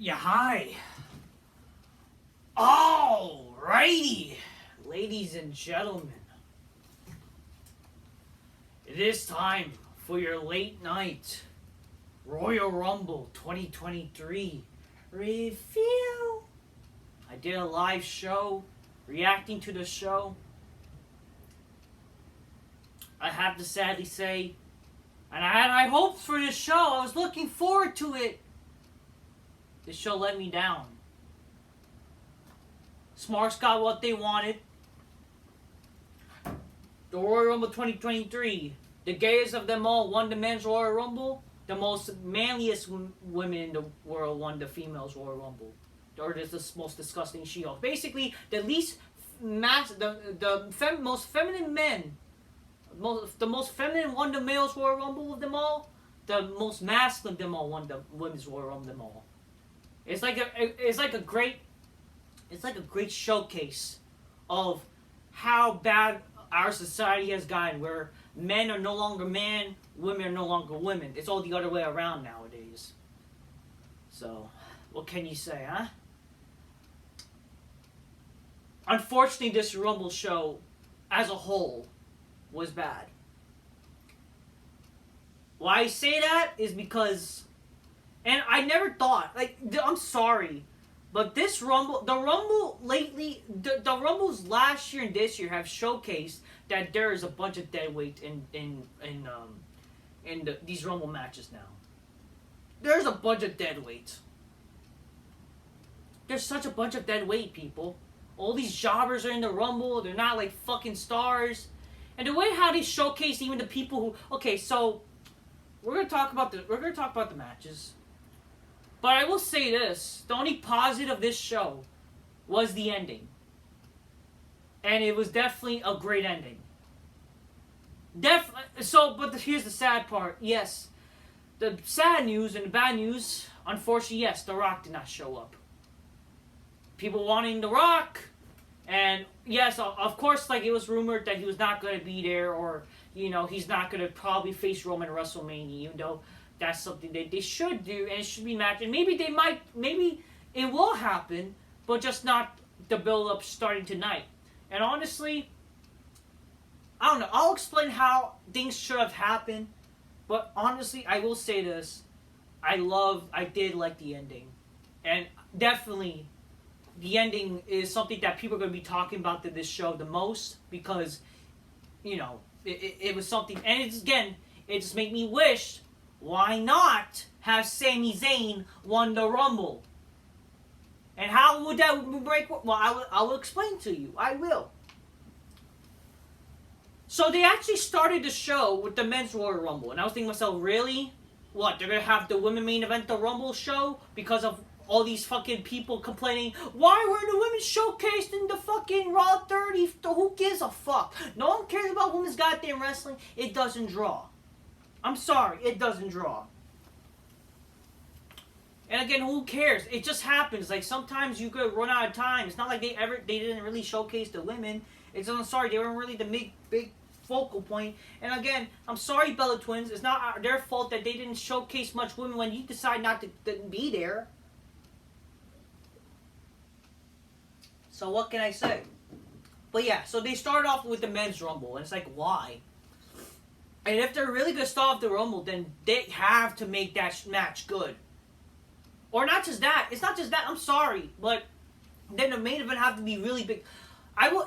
Yeah, hi. Alrighty, ladies and gentlemen. It is time for your late night Royal Rumble 2023 review. I did a live show reacting to the show. I have to sadly say, and I had high hopes for this show. I was looking forward to it. This show let me down. Smarts got what they wanted. The Royal Rumble 2023. The gayest of them all won the men's Royal Rumble. The most manliest women in the world won the females Royal Rumble. Or the most disgusting She-Hulk. Basically, the least most feminine men. The most feminine won the males Royal Rumble of them all. The most masculine of them all won the women's Royal Rumble of them all. It's like a great showcase of how bad our society has gotten, where men are no longer men, women are no longer women. It's all the other way around nowadays. So, what can you say, huh? Unfortunately, this Rumble show, as a whole, was bad. Why I say that is because, and I never thought, I'm sorry, but this Rumble, the Rumble lately, the Rumbles last year and this year have showcased that there is a bunch of deadweight in these Rumble matches now. There's a bunch of deadweight. There's such a bunch of deadweight, people. All these jobbers are in the Rumble. They're not like fucking stars. And the way how they showcase even the people who, okay, so we're gonna talk about the matches. But I will say this, the only positive of this show was the ending. And it was definitely a great ending. But here's the sad part. Yes, the sad news and the bad news, unfortunately, yes, The Rock did not show up. People wanting The Rock, and yes, of course, it was rumored that he was not going to be there, or, he's not going to probably face Roman at WrestleMania, even though that's something that they should do, and it should be matched. And maybe it will happen, but just not the build-up starting tonight. And honestly, I don't know. I'll explain how things should have happened, but honestly, I will say this. I did like the ending. And definitely, the ending is something that people are going to be talking about this show the most, because, it was something, and it just made me wish, why not have Sami Zayn won the Rumble? And how would that break? Well, I will explain to you. I will. So they actually started the show with the men's Royal Rumble. And I was thinking to myself, really? What, they're going to have the women main event the Rumble show? Because of all these fucking people complaining, why were the women showcased in the fucking Raw 30? Who gives a fuck? No one cares about women's goddamn wrestling. It doesn't draw. I'm sorry, it doesn't draw. And again, who cares? It just happens. Sometimes you could run out of time. It's not like they didn't really showcase the women. I'm sorry, they weren't really the big focal point. And again, I'm sorry, Bella Twins. It's not their fault that they didn't showcase much women when you decide not to be there. So what can I say? But yeah, so they started off with the men's Rumble, and it's why? And if they're really going to start off the Rumble, then they have to make that match good. Or not just that. It's not just that. I'm sorry. But then the main event have to be really big.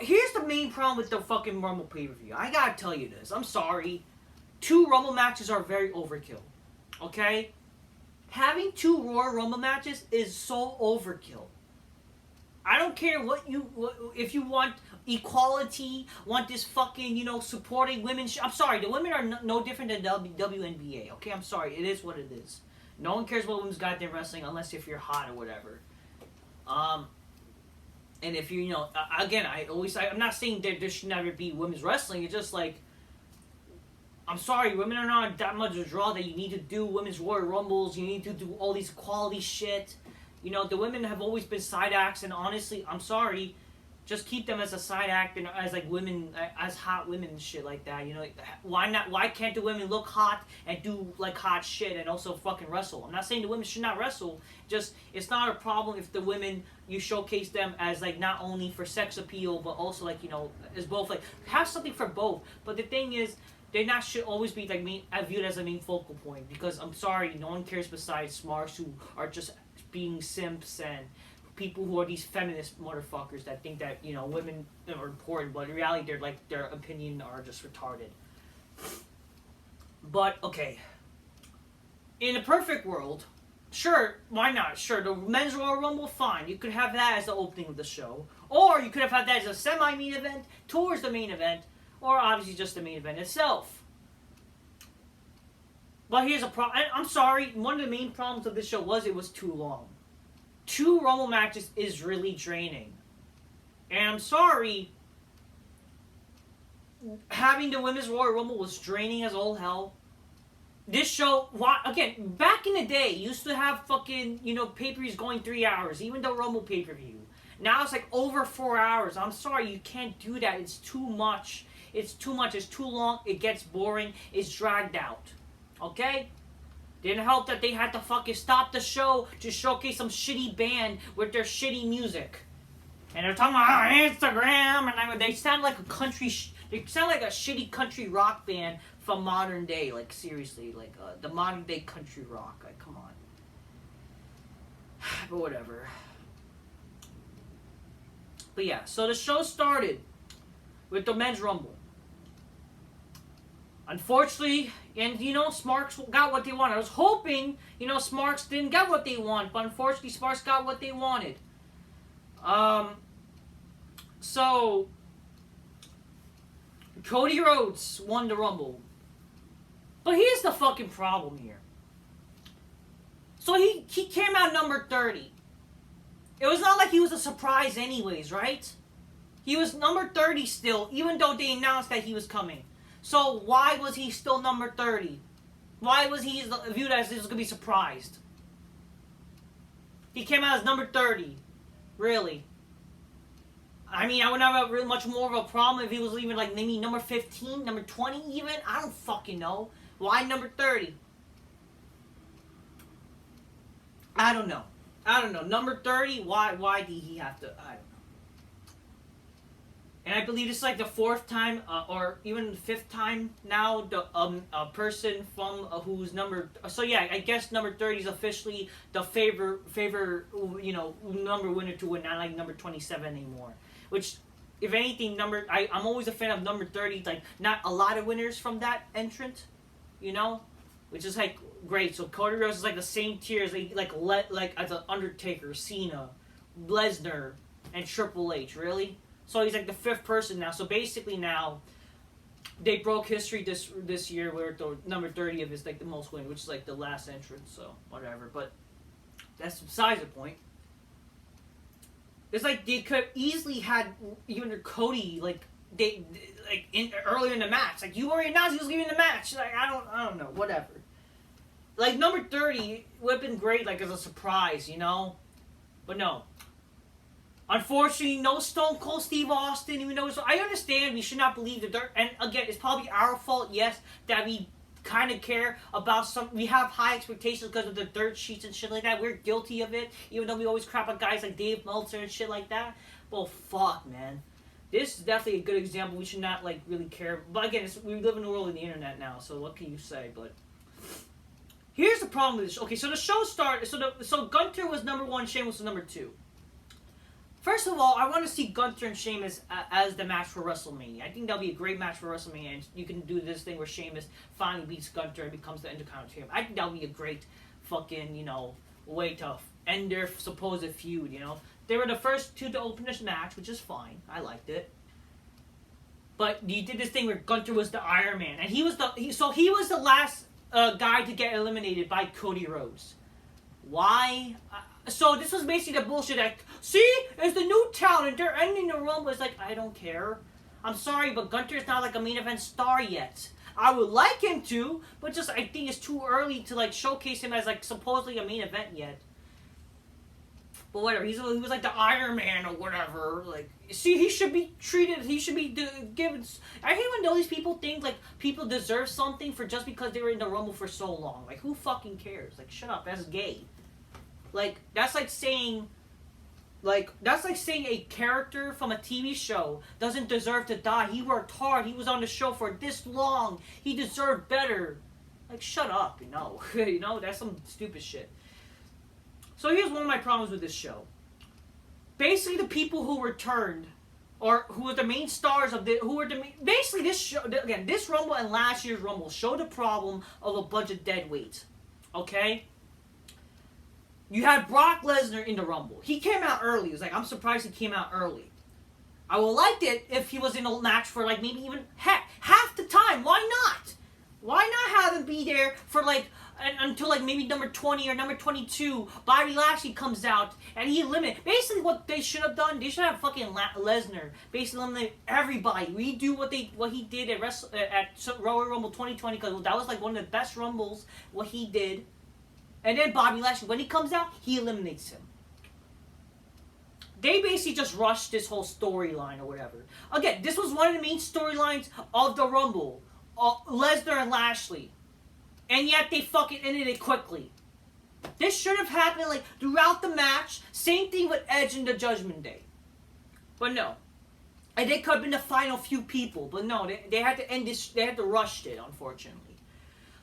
Here's the main problem with the fucking Rumble pay-per-view. I got to tell you this. I'm sorry. 2 Rumble matches are very overkill. Okay? Having 2 Royal Rumble matches is so overkill. I don't care if you want equality, want this fucking, supporting women. I'm sorry, the women are no different than WNBA, okay? I'm sorry, it is what it is. No one cares about women's goddamn wrestling unless if you're hot or whatever. And if you, again, I'm not saying that there should never be women's wrestling. It's just I'm sorry, women are not that much of a draw that you need to do women's Royal Rumbles. You need to do all these equality shit. The women have always been side acts, and honestly, I'm sorry, Just keep them as a side act and as like women, as hot women and shit like that. You know, like, why not? Why can't the women look hot and do like hot shit and also fucking wrestle? I'm not saying the women should not wrestle. Just it's not a problem if the women you showcase them as like not only for sex appeal but also like as both like have something for both. But the thing is, they not should always be like viewed as a main focal point because I'm sorry, no one cares besides smarks who are just being simps and people who are these feminist motherfuckers that think that women are important, but in reality they're like their opinion are just retarded. But okay, in a perfect world, sure, why not? Sure, the men's Royal Rumble, fine. You could have that as the opening of the show, or you could have had that as a semi-main event towards the main event, or obviously just the main event itself. But here's a problem. I'm sorry, one of the main problems of this show was it was too long. 2 Rumble matches is really draining. And I'm sorry, having the Women's Royal Rumble was draining as all hell. This show, again, back in the day, used to have fucking, pay-per-views going 3 hours, even the Rumble pay-per-view. Now it's like over 4 hours. I'm sorry, you can't do that. It's too much. It's too much. It's too long. It gets boring. It's dragged out. Okay? Didn't help that they had to fucking stop the show to showcase some shitty band with their shitty music. And they're talking about Instagram, and they sound like a country... They sound like a shitty country rock band from modern day. Like, seriously. Like, the modern day country rock. Like, come on. But whatever. But yeah, so the show started with the Men's Rumble. Unfortunately, and Smarks got what they wanted. I was hoping, Smarks didn't get what they want, but unfortunately Smarks got what they wanted. So Cody Rhodes won the Rumble. But here's the fucking problem here. So he came out number 30. It was not like he was a surprise anyways, right? He was number 30 still, even though they announced that he was coming. So why was he still number 30? Why was he viewed as he was going to be surprised? He came out as number 30. Really? I mean, I would have really much more of a problem if he was even like maybe number 15, number 20 even. I don't fucking know. Why number 30? I don't know. Number 30, why did he have to... I don't know. And I believe it's like the 4th time, or even the 5th time now, the a person from who's number... So yeah, I guess number 30 is officially the favor number winner to win, not like number 27 anymore. Which, if anything, I'm always a fan of number 30, like, not a lot of winners from that entrant, Which is like, great. So Cody Rhodes is like the same tier as as an Undertaker, Cena, Lesnar, and Triple H, really? So he's like the 5th person now. So basically now, they broke history this year where the number 30 of is like the most win, which is like the last entrance. So whatever, but that's besides the point. It's like they could easily had even Cody earlier in the match. Like you already announced he was leaving the match. Like I don't know, whatever. Like number 30 would have been great, like as a surprise, But no. Unfortunately, no Stone Cold Steve Austin, even though I understand we should not believe the dirt. And again, it's probably our fault, yes, that we kind of care about we have high expectations because of the dirt sheets and shit like that. We're guilty of it, even though we always crap on guys like Dave Meltzer and shit like that. Well, fuck, man. This is definitely a good example. We should not, really care. But again, we live in the world of the internet now, so what can you say? But here's the problem with this. Okay, so the show started. So Gunther was number 1, Sheamus was number 2. First of all, I want to see Gunther and Sheamus as the match for WrestleMania. I think that'll be a great match for WrestleMania, and you can do this thing where Sheamus finally beats Gunther and becomes the Intercontinental Champion. I think that'll be a great fucking, way to end their supposed feud, They were the first 2 to open this match, which is fine. I liked it. But you did this thing where Gunther was the Iron Man, and he was the last guy to get eliminated by Cody Rhodes. Why? So this was basically the bullshit that, see, it's the new talent, and they're ending the Rumble. It's like, I don't care. I'm sorry, but Gunther's not like a main event star yet. I would like him to, but just I think it's too early to showcase him as supposedly a main event yet. But whatever, he was like the Iron Man or whatever. Like, see, he should be treated. He should be given. I hate when all these people think like people deserve something for just because they were in the Rumble for so long. Like, who fucking cares? Like, shut up. That's gay. Like, that's like saying a character from a TV show doesn't deserve to die. He worked hard. He was on the show for this long. He deserved better. Like, shut up. You know, that's some stupid shit. So here's one of my problems with this show. Basically, the people who returned, or who were the main stars of basically this show, again, this Rumble and last year's Rumble showed the problem of a bunch of dead weight. Okay? You had Brock Lesnar in the Rumble. He came out early. It was like, I'm surprised he came out early. I would have liked it if he was in a match for like maybe even half the time. Why not? Why not have him be there for like until like maybe number 20 or number 22? Bobby Lashley comes out and he eliminates. Basically, what they should have done, they should have fucking Lesnar basically eliminate everybody. Redo what he did at Royal Rumble 2020, because that was like one of the best Rumbles. What he did, and then Bobby Lashley, when he comes out, he eliminates him. They basically just rushed this whole storyline or whatever. Again, this was one of the main storylines of the Rumble. Lesnar and Lashley. And yet they fucking ended it quickly. This should have happened like throughout the match. Same thing with Edge and the Judgment Day. But no. And they could have been the final few people. But no, they had to end this. They had to rush it, unfortunately.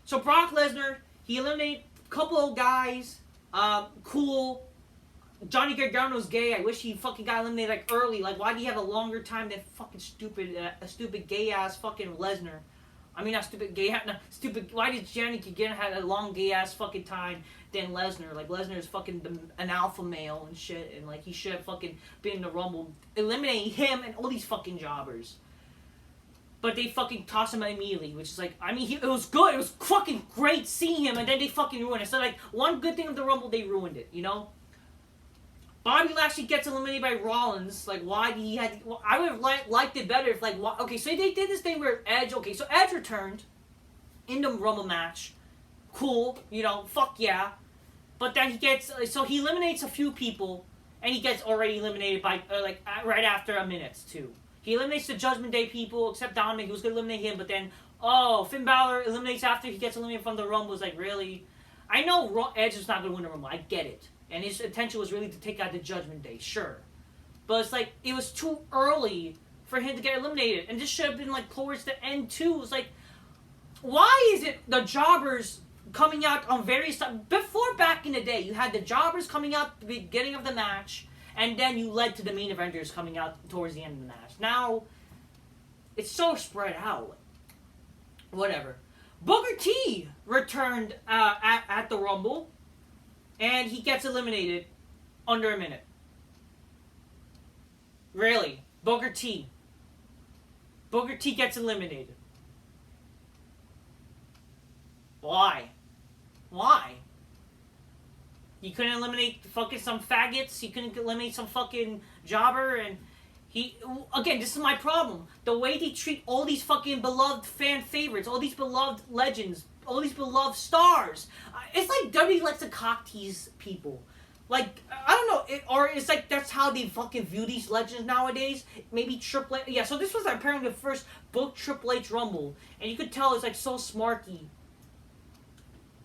So Brock Lesnar, he eliminated a couple of guys. Cool. Johnny Gargano's gay. I wish he fucking got eliminated like early. Like, why do you have a longer time than fucking stupid gay ass fucking Lesnar? I mean, not stupid gay. No, stupid. Why did Johnny Gargano have a long gay ass fucking time than Lesnar? Like, Lesnar is fucking an alpha male and shit, and like he should have fucking been in the Rumble, eliminating him and all these fucking jobbers. But they fucking toss him immediately, which is like, I mean, it was good. It was fucking great seeing him, and then they fucking ruined it. So like, one good thing of the Rumble, they ruined it. You know. Bobby Lashley gets eliminated by Rollins. Like, why did he have... Well, I would have liked it better if, like... Okay, so they did this thing where Edge... Okay, so Edge returned in the Rumble match. Cool. You know, fuck yeah. But then he gets... So he eliminates a few people, and he gets already eliminated by... right after a minute, too. He eliminates the Judgment Day people, except Dominic. He was going to eliminate him, but then... Oh, Finn Balor eliminates after he gets eliminated from the Rumble. It's like, really? I know Edge is not going to win the Rumble. I get it. And his intention was really to take out the Judgment Day, sure. But it's like, it was too early for him to get eliminated. And this should have been like towards the end too. It was like, why is it the jobbers coming out on various times? Before, back in the day, you had the jobbers coming out at the beginning of the match, and then you led to the main eventers coming out towards the end of the match. Now, it's so spread out. Whatever. Booker T returned at the Rumble. And he gets eliminated under a minute. Really? Booker T. Booker T gets eliminated. Why? Why? You couldn't eliminate fucking some faggots? You couldn't eliminate some fucking jobber? And he... Again, this is my problem. The way they treat all these fucking beloved fan favorites, all these beloved legends, all these beloved stars. It's like WWE likes to cock tease people. Like, I don't know, or it's like that's how they fucking view these legends nowadays. Maybe Triple H. Yeah, so this was apparently the first book Triple H Rumble. And you could tell it's like so smarky.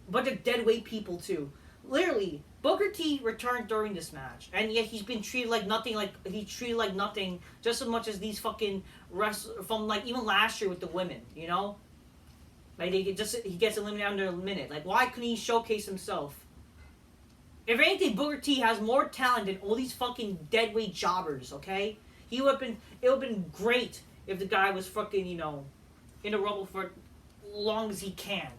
But they're deadweight people too. Literally, Booker T returned during this match. And yet he's been treated like nothing, just as much as these fucking wrestlers from like even last year with the women, you know? Like, he gets eliminated under a minute. Like, why couldn't he showcase himself? If anything, Booker T has more talent than all these fucking deadweight jobbers, okay? It would have been great if the guy was fucking, you know, in the Rumble for as long as he can.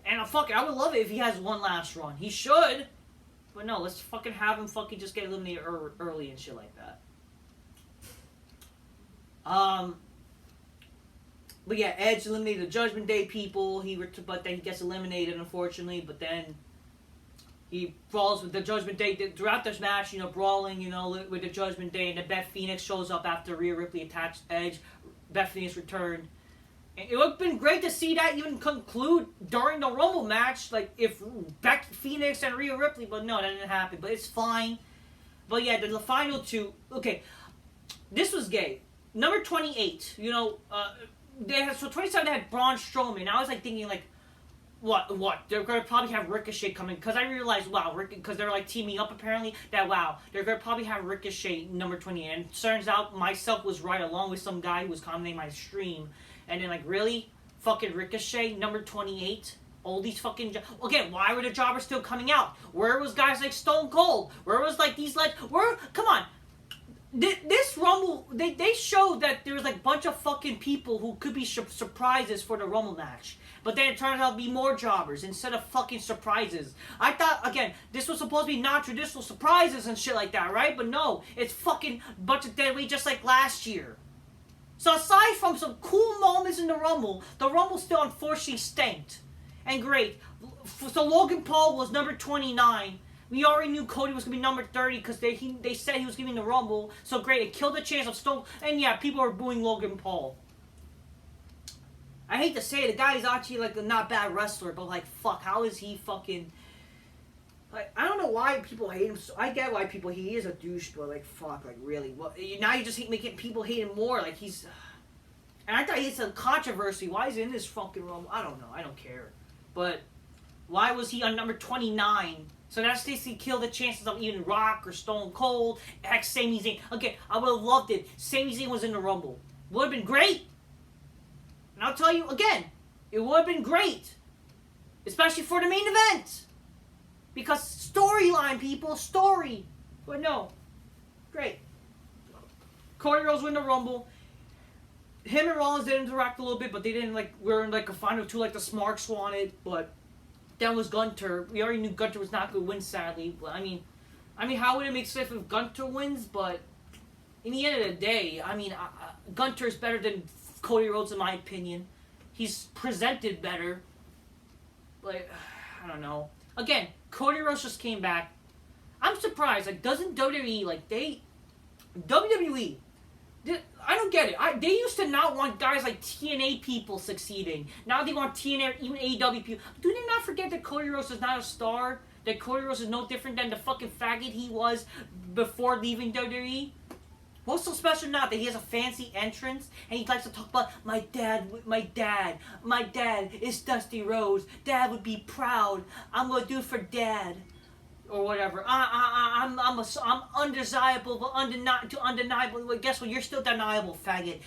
And I would love it if he has one last run. He should. But no, let's fucking have him fucking just get eliminated early and shit like that. But yeah, Edge eliminated the Judgment Day people. But then he gets eliminated, unfortunately. But then he brawls with the Judgment Day throughout this match. You know, brawling. You know, with the Judgment Day, and then Beth Phoenix shows up after Rhea Ripley attached Edge. Beth Phoenix returned, It would have been great to see that even conclude during the Rumble match, like if Becky Phoenix and Rhea Ripley, but no, that didn't happen. But it's fine. But yeah, the final two. Okay, this was gay. Number 28. You know, they had, so 27 they had Braun Strowman. I was like thinking like, what? They're gonna probably have Ricochet coming because I realized because they're like teaming up apparently that they're gonna probably have Ricochet number 28. And it turns out myself was right along with some guy who was commenting my stream. And then, like, really? Fucking Ricochet, number 28? All these fucking... Again, why were the jobbers still coming out? Where was guys like Stone Cold? Where was, like, these, like... Come on. This Rumble... They showed that there was, like, a bunch of fucking people who could be surprises for the Rumble match. But then it turns out to be more jobbers instead of fucking surprises. I thought, again, this was supposed to be non-traditional surprises and shit like that, right? But no. It's fucking bunch of deadweight just like last year. So aside from some cool moments in the Rumble still unfortunately stanked. And great. So Logan Paul was number 29. We already knew Cody was going to be number 30 because they said he was giving the Rumble. So great. It killed the chance of Stone. And yeah, people are booing Logan Paul. I hate to say it, the guy is actually like a not bad wrestler, but like fuck, how is he fucking... Like, I don't know why people hate him. I get why people hate him. He is a douche, but like, fuck, like, really. What? Now you just making people hate him more. Like, he's... And I thought he had some controversy. Why is he in this fucking Rumble? I don't know. I don't care. But why was he on number 29? So that's basically killed the chances of even Rock or Stone Cold. Heck, Sami Zayn. Okay, I would have loved it. Sami Zayn was in the Rumble. Would have been great. And I'll tell you again, it would have been great. Especially for the main event. Because storyline, people, story. But no. Great. Cody Rhodes win the Rumble. Him and Rollins did interact a little bit, but they didn't, like, we're in, like, a final two like the Smarks wanted. But then was Gunter. We already knew Gunter was not going to win, sadly. But, I mean, how would it make sense if Gunter wins? But in the end of the day, I mean, Gunter is better than Cody Rhodes, in my opinion. He's presented better. Like, I don't know. Again, Cody Rhodes just came back. I'm surprised. Like, doesn't WWE, like, WWE, I don't get it. They used to not want guys like TNA people succeeding. Now they want TNA, even AEW people. Do they not forget that Cody Rhodes is not a star? That Cody Rhodes is no different than the fucking faggot he was before leaving WWE? What's so special now that he has a fancy entrance and he likes to talk about my dad is Dusty Rhodes. Dad would be proud. I'm gonna do it for Dad, or whatever. I'm undesirable but undeniable. Well, guess what? You're still deniable, faggot.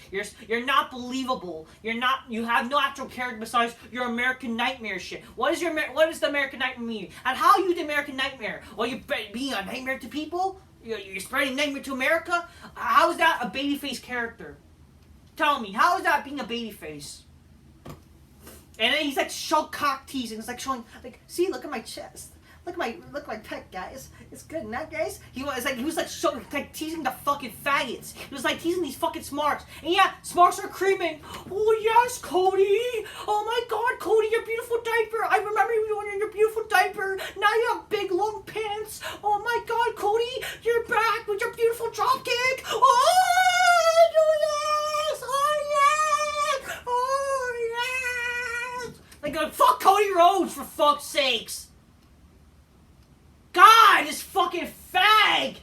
You're not believable. You have no actual character besides your American Nightmare shit. What is the American Nightmare mean? And how are you the American Nightmare? Well, you being a nightmare to people. You're spreading nightmare to America? How is that a babyface character? Tell me, how is that being a babyface? And then he's like cock teasing. It's like showing, like, see, look at my chest. Look at my pet, guys. It's good, not guys. He was like teasing the fucking faggots. He was like teasing these fucking Smarks. And yeah, Smarks are screaming, "Oh yes, Cody! Oh my God, Cody, your beautiful diaper! I remember you wearing your beautiful diaper. Now you have big long pants. Oh my God, Cody, you're back with your beautiful dropkick. Oh yes! Oh yes! Oh yes! Like, fuck Cody Rhodes for fuck's sakes. God, this fucking fag!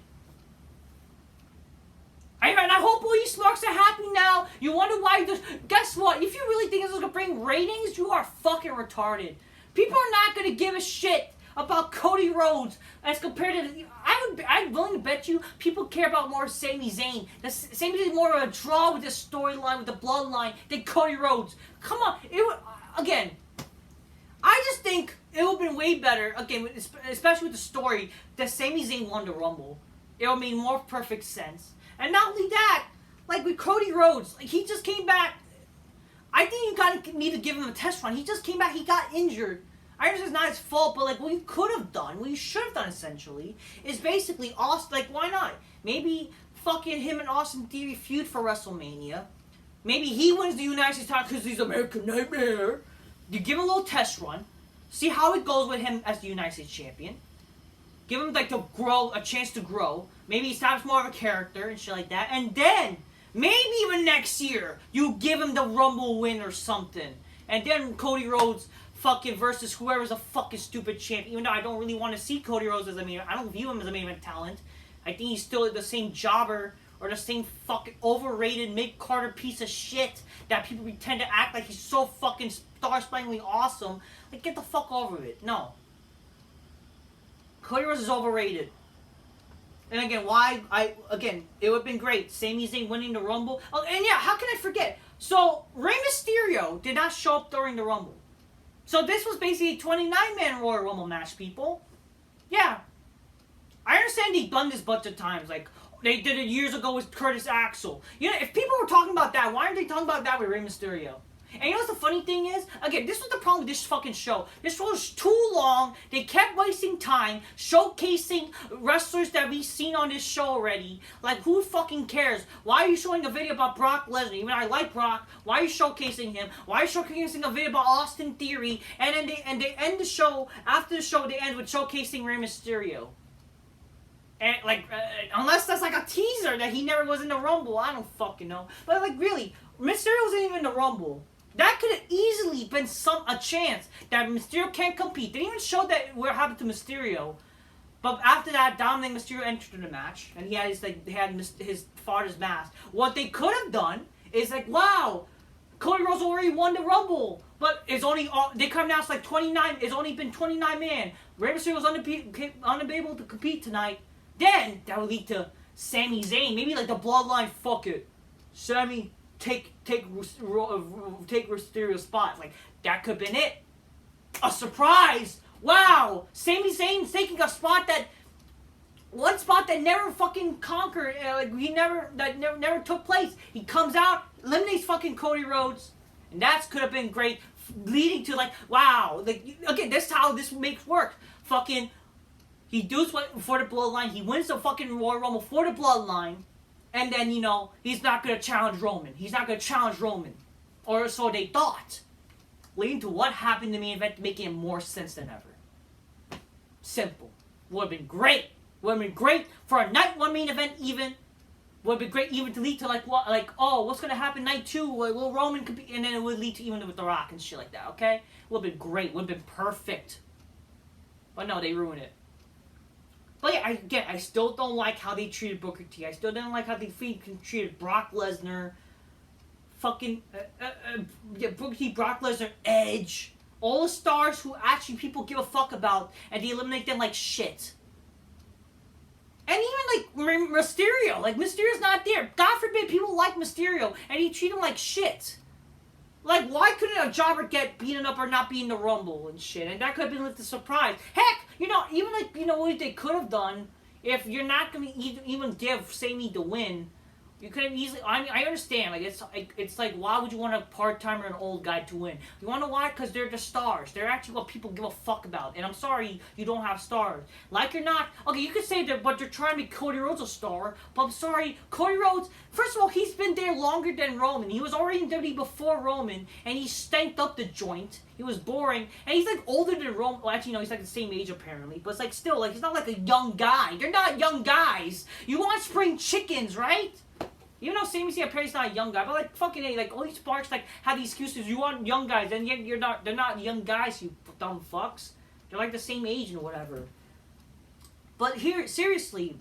And I hope all you Smarks are happy now. You wonder why this... Guess what? If you really think this is going to bring ratings, you are fucking retarded. People are not going to give a shit about Cody Rhodes as compared to... I'm willing to bet you people care about more Sami Zayn. Sami Zayn is more of a draw with this storyline, with the bloodline, than Cody Rhodes. Come on. Again... I just think it would have been way better, again, especially with the story, that Sami Zayn won the Rumble. It would make more perfect sense. And not only that, like with Cody Rhodes, like he just came back. I think you need to give him a test run. He just came back, he got injured. I understand it's not his fault, but like what you could have done, what you should have done essentially, is basically Austin, like why not? Maybe fucking him and Austin Theory feud for WrestleMania. Maybe he wins the United States title because he's American Nightmare. You give him a little test run, see how it goes with him as the United States champion. Give him like a chance to grow. Maybe he stops more of a character and shit like that. And then Maybe even next year, you give him the Rumble win or something. And then Cody Rhodes fucking versus whoever's a fucking stupid champ. Even though I don't really want to see Cody Rhodes as a main, I don't view him as a main event talent. I think he's still the same jobber or the same fucking overrated mid-carder piece of shit that people pretend to act like he's so fucking star-spanglingly awesome. Like, get the fuck over it. No. Cody Rhodes is overrated. And again, it would have been great. Sami Zayn winning the Rumble. Oh, and yeah, how can I forget? So, Rey Mysterio did not show up during the Rumble. So this was basically a 29-man Royal Rumble match, people. Yeah. I understand he done this a bunch of times. Like, they did it years ago with Curtis Axel. You know, if people were talking about that, why aren't they talking about that with Rey Mysterio? And you know what the funny thing is? Again, this was the problem with this fucking show. This show was too long. They kept wasting time showcasing wrestlers that we've seen on this show already. Like, who fucking cares? Why are you showing a video about Brock Lesnar? Even I like Brock. Why are you showcasing him? Why are you showcasing a video about Austin Theory? And then they end the show, after the show, they end with showcasing Rey Mysterio. And, like, unless that's like a teaser that he never was in the Rumble. I don't fucking know. But, like, really, Mysterio wasn't even in the Rumble. That could have easily been a chance that Mysterio can't compete. They didn't even show that what happened to Mysterio. But after that, Dominic Mysterio entered the match, and he had his father's mask. What they could have done is like, wow, Cody Rhodes already won the Rumble, but it's only they come now. It's like 29. It's only been 29 man. Rey Mysterio was unable to compete tonight. Then that would lead to Sami Zayn, maybe like the Bloodline. Fuck it, Sami. Take Mysterio's spot. Like, that could have been it. A surprise! Wow! Sami Zayn's taking a spot one spot that never fucking conquered. Never took place. He comes out, eliminates fucking Cody Rhodes, and that could have been great, leading to like, wow. Like, again, this is how this makes work. Fucking, he does what for the Bloodline. He wins the fucking Royal Rumble for the Bloodline. And then, you know, he's not going to challenge Roman. He's not going to challenge Roman. Or so they thought. Leading to what happened in the main event, making more sense than ever. Simple. Would have been great. Would have been great for a night one main event even. Would have been great even to lead to like, what, like, oh, what's going to happen night two? Will Roman compete? And then it would lead to even with The Rock and shit like that, okay? Would have been great. Would have been perfect. But no, they ruined it. But yeah, I still don't like how they treated Booker T. I still don't like how they treated Brock Lesnar. Fucking, Booker T, Brock Lesnar, Edge. All the stars who actually people give a fuck about, and they eliminate them like shit. And even like Mysterio. Like, Mysterio's not there. God forbid people like Mysterio, and he treat him like shit. Like, why couldn't a jobber get beaten up or not be in the Rumble and shit? And that could have been like the surprise. Heck, you know, even like, you know, what they could have done, if you're not going to even give Sami the win, you could have easily, I mean, I understand, like, it's like, why would you want a part-timer and an old guy to win? You want to why? Because they're the stars. They're actually what people give a fuck about. And I'm sorry you don't have stars. Like or not, okay, you could say that, but they're trying to make Cody Rhodes a star, but I'm sorry, Cody Rhodes, first of all, he's been there longer than Roman. He was already in WWE before Roman, and he stanked up the joint. He was boring, and he's like older than Roman. Well, actually, no, he's like the same age apparently, but it's like still, like, he's not like a young guy. They're not young guys. You want spring chickens, right? Even though Sami Zayn apparently is not a young guy, but like fucking A, like all these sparks like have these excuses. You want young guys, and yet they're not young guys, you dumb fucks. They're like the same age and whatever. But here, seriously,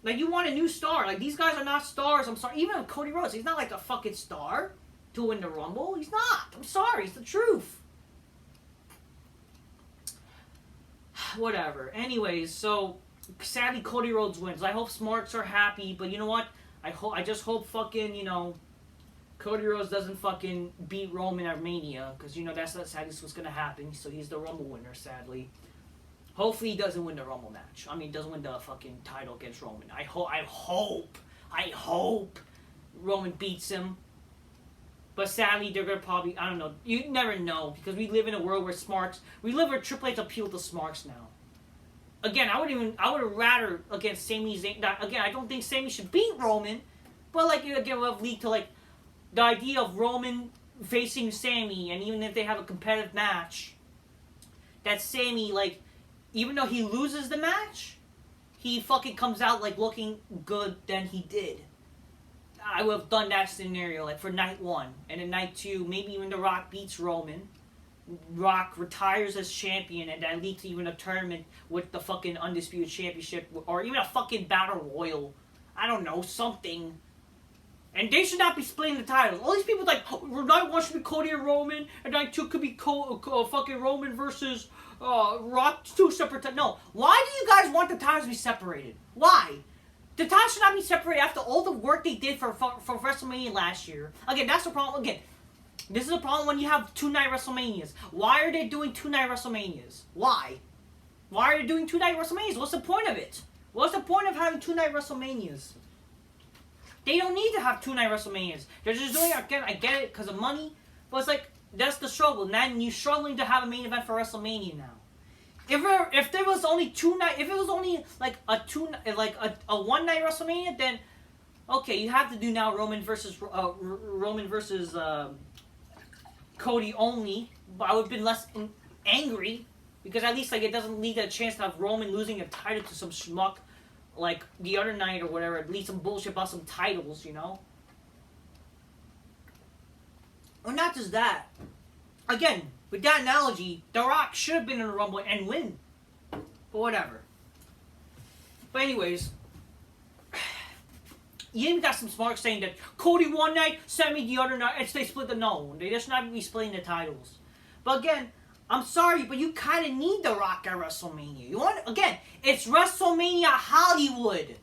like, you want a new star. Like, these guys are not stars. I'm sorry. Even Cody Rhodes, he's not like a fucking star to win the Rumble. He's not. I'm sorry. It's the truth. Whatever. Anyways, so sadly Cody Rhodes wins. I hope Smarks are happy, but you know what? I just hope fucking, you know, Cody Rhodes doesn't fucking beat Roman at Mania, because, you know, that's sadly what's going to happen. So he's the Rumble winner, sadly. Hopefully he doesn't win the Rumble match. I mean, he doesn't win the fucking title against Roman. I hope Roman beats him. But sadly, they're going to probably, I don't know. You never know, because we live in a world where we live where Triple H appeal to Smarks now. Again, I would have rather against Sami Zayn. Again, I don't think Sami should beat Roman, but like, again, we'll lead to like the idea of Roman facing Sami, and even if they have a competitive match, that Sami, like, even though he loses the match, he fucking comes out like looking good than he did. I would have done that scenario, like, for night 1. And then night 2, maybe even The Rock beats Roman. Rock retires as champion, and that leads to even a tournament with the fucking Undisputed Championship, or even a fucking Battle Royal. I don't know, something. And they should not be splitting the titles. All these people like, oh, night 1 should be Cody and Roman, and night 2 could be fucking Roman versus Rock, 2 separate titles. No, why do you guys want the titles to be separated? Why? The titles should not be separated after all the work they did for WrestleMania last year. Again, that's the problem. Again, this is a problem when you have 2-night WrestleManias. Why are they doing 2-night WrestleManias? Why? Why are they doing 2-night WrestleManias? What's the point of it? What's the point of having 2-night WrestleManias? They don't need to have 2-night WrestleManias. They're just doing it, again, I get it, because of money, but it's like, that's the struggle. And then you're struggling to have a main event for WrestleMania now. If there was only 2-night, if it was only like a 1-night WrestleMania, then okay, you have to do now Roman versus Cody only. But I would have been less angry, because at least like it doesn't lead to a chance to have Roman losing a title to some schmuck like the other night or whatever. At least some bullshit about some titles, you know. Or not just that. Again, with that analogy, The Rock should have been in the Rumble and win. But whatever. But anyways, you even got some smart saying that Cody one night, Sami the other night, and they split the no. They just not be splitting the titles. But again, I'm sorry, but you kind of need The Rock at WrestleMania. You want again? It's WrestleMania Hollywood.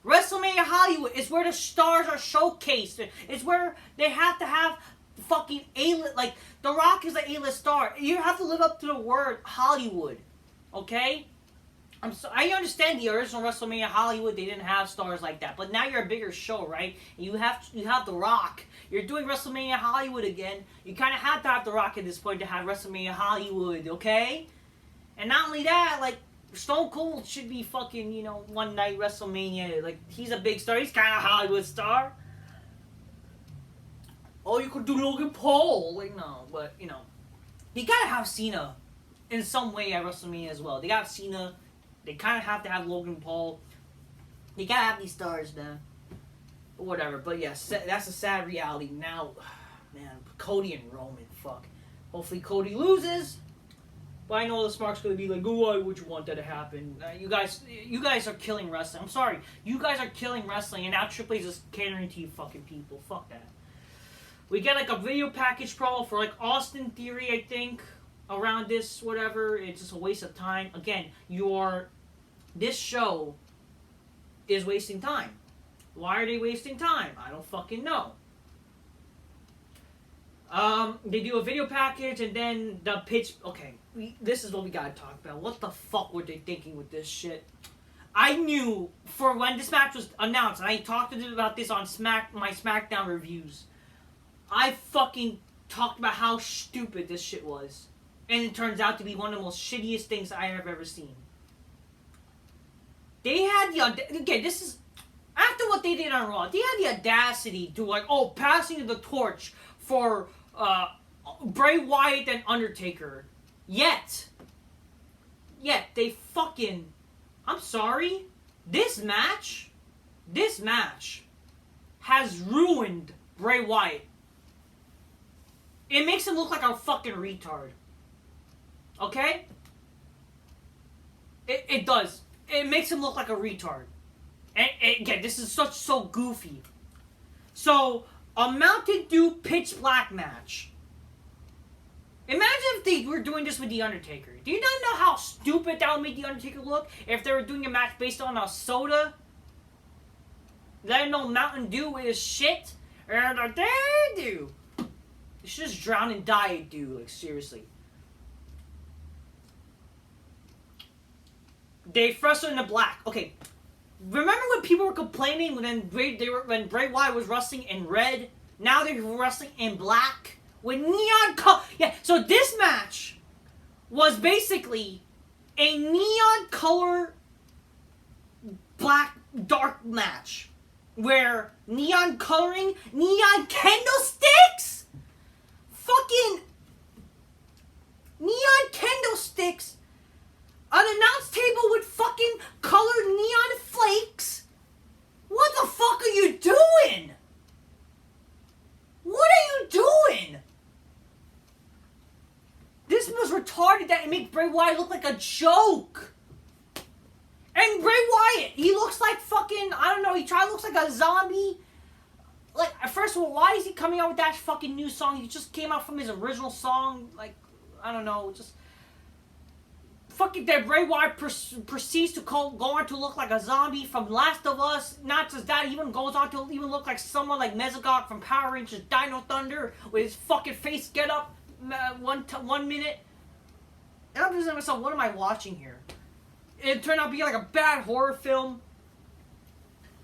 WrestleMania Hollywood is where the stars are showcased. It's where they have to have fucking A-list. Like, The Rock is an A-list star. You have to live up to the word Hollywood. Okay? I understand the original WrestleMania Hollywood, they didn't have stars like that. But now you're a bigger show, right? And you have The Rock. You're doing WrestleMania Hollywood again. You kind of have to have The Rock at this point to have WrestleMania Hollywood, okay? And not only that, like, Stone Cold should be fucking, you know, one night WrestleMania. Like, he's a big star. He's kind of a Hollywood star. Oh, you could do Logan Paul. Like, no. But, you know, you gotta have Cena in some way at WrestleMania as well. They got Cena. They kind of have to have Logan Paul. They gotta have these stars, man. But whatever. But yeah, that's a sad reality. Now, man, Cody and Roman, fuck. Hopefully Cody loses. But I know the smart's gonna be like, oh, why would you want that to happen? You guys are killing wrestling. I'm sorry. You guys are killing wrestling, and now Triple H is catering to you fucking people. Fuck that. We get like a video package promo for like Austin Theory, I think. Around this, whatever, it's just a waste of time. Again, this show is wasting time. Why are they wasting time? I don't fucking know. They do a video package and then the pitch. Okay, this is what we gotta talk about. What the fuck were they thinking with this shit? I knew for when this match was announced, and I talked to them about this on my SmackDown reviews. I fucking talked about how stupid this shit was. And it turns out to be one of the most shittiest things I have ever seen. They had the... Again, this is... After what they did on Raw, they had the audacity to like, oh, passing the torch for Bray Wyatt and Undertaker. Yet, they fucking... I'm sorry. This match has ruined Bray Wyatt. It makes him look like a fucking retard. Okay? It does. It makes him look like a retard. And again, this is so goofy. So, a Mountain Dew Pitch Black match. Imagine if they were doing this with The Undertaker. Do you not know how stupid that would make The Undertaker look? If they were doing a match based on a soda? Let him know Mountain Dew is shit? And they do. You should just drown in Diet Dew, like seriously. They wrestled in the black. Okay, remember when people were complaining when Bray Wyatt was wrestling in red? Now they're wrestling in black with neon color. Yeah, so this match was basically a neon color black dark match where neon coloring, neon candlesticks, fucking neon candlesticks. An announce table with fucking colored neon flakes? What the fuck are you doing? Wyatt look like a joke. And Bray Wyatt, he looks like fucking, I don't know, looks like a zombie. Like, first of all, why is he coming out with that fucking new song? He just came out from his original song. Like, I don't know, just... Fucking that Bray Wyatt proceeds to go on to look like a zombie from Last of Us. Not just that, he even goes on to even look like someone like Mesogok from Power Rangers Dino Thunder with his fucking face get up 1 minute. And I'm just thinking to myself, what am I watching here? It turned out to be like a bad horror film.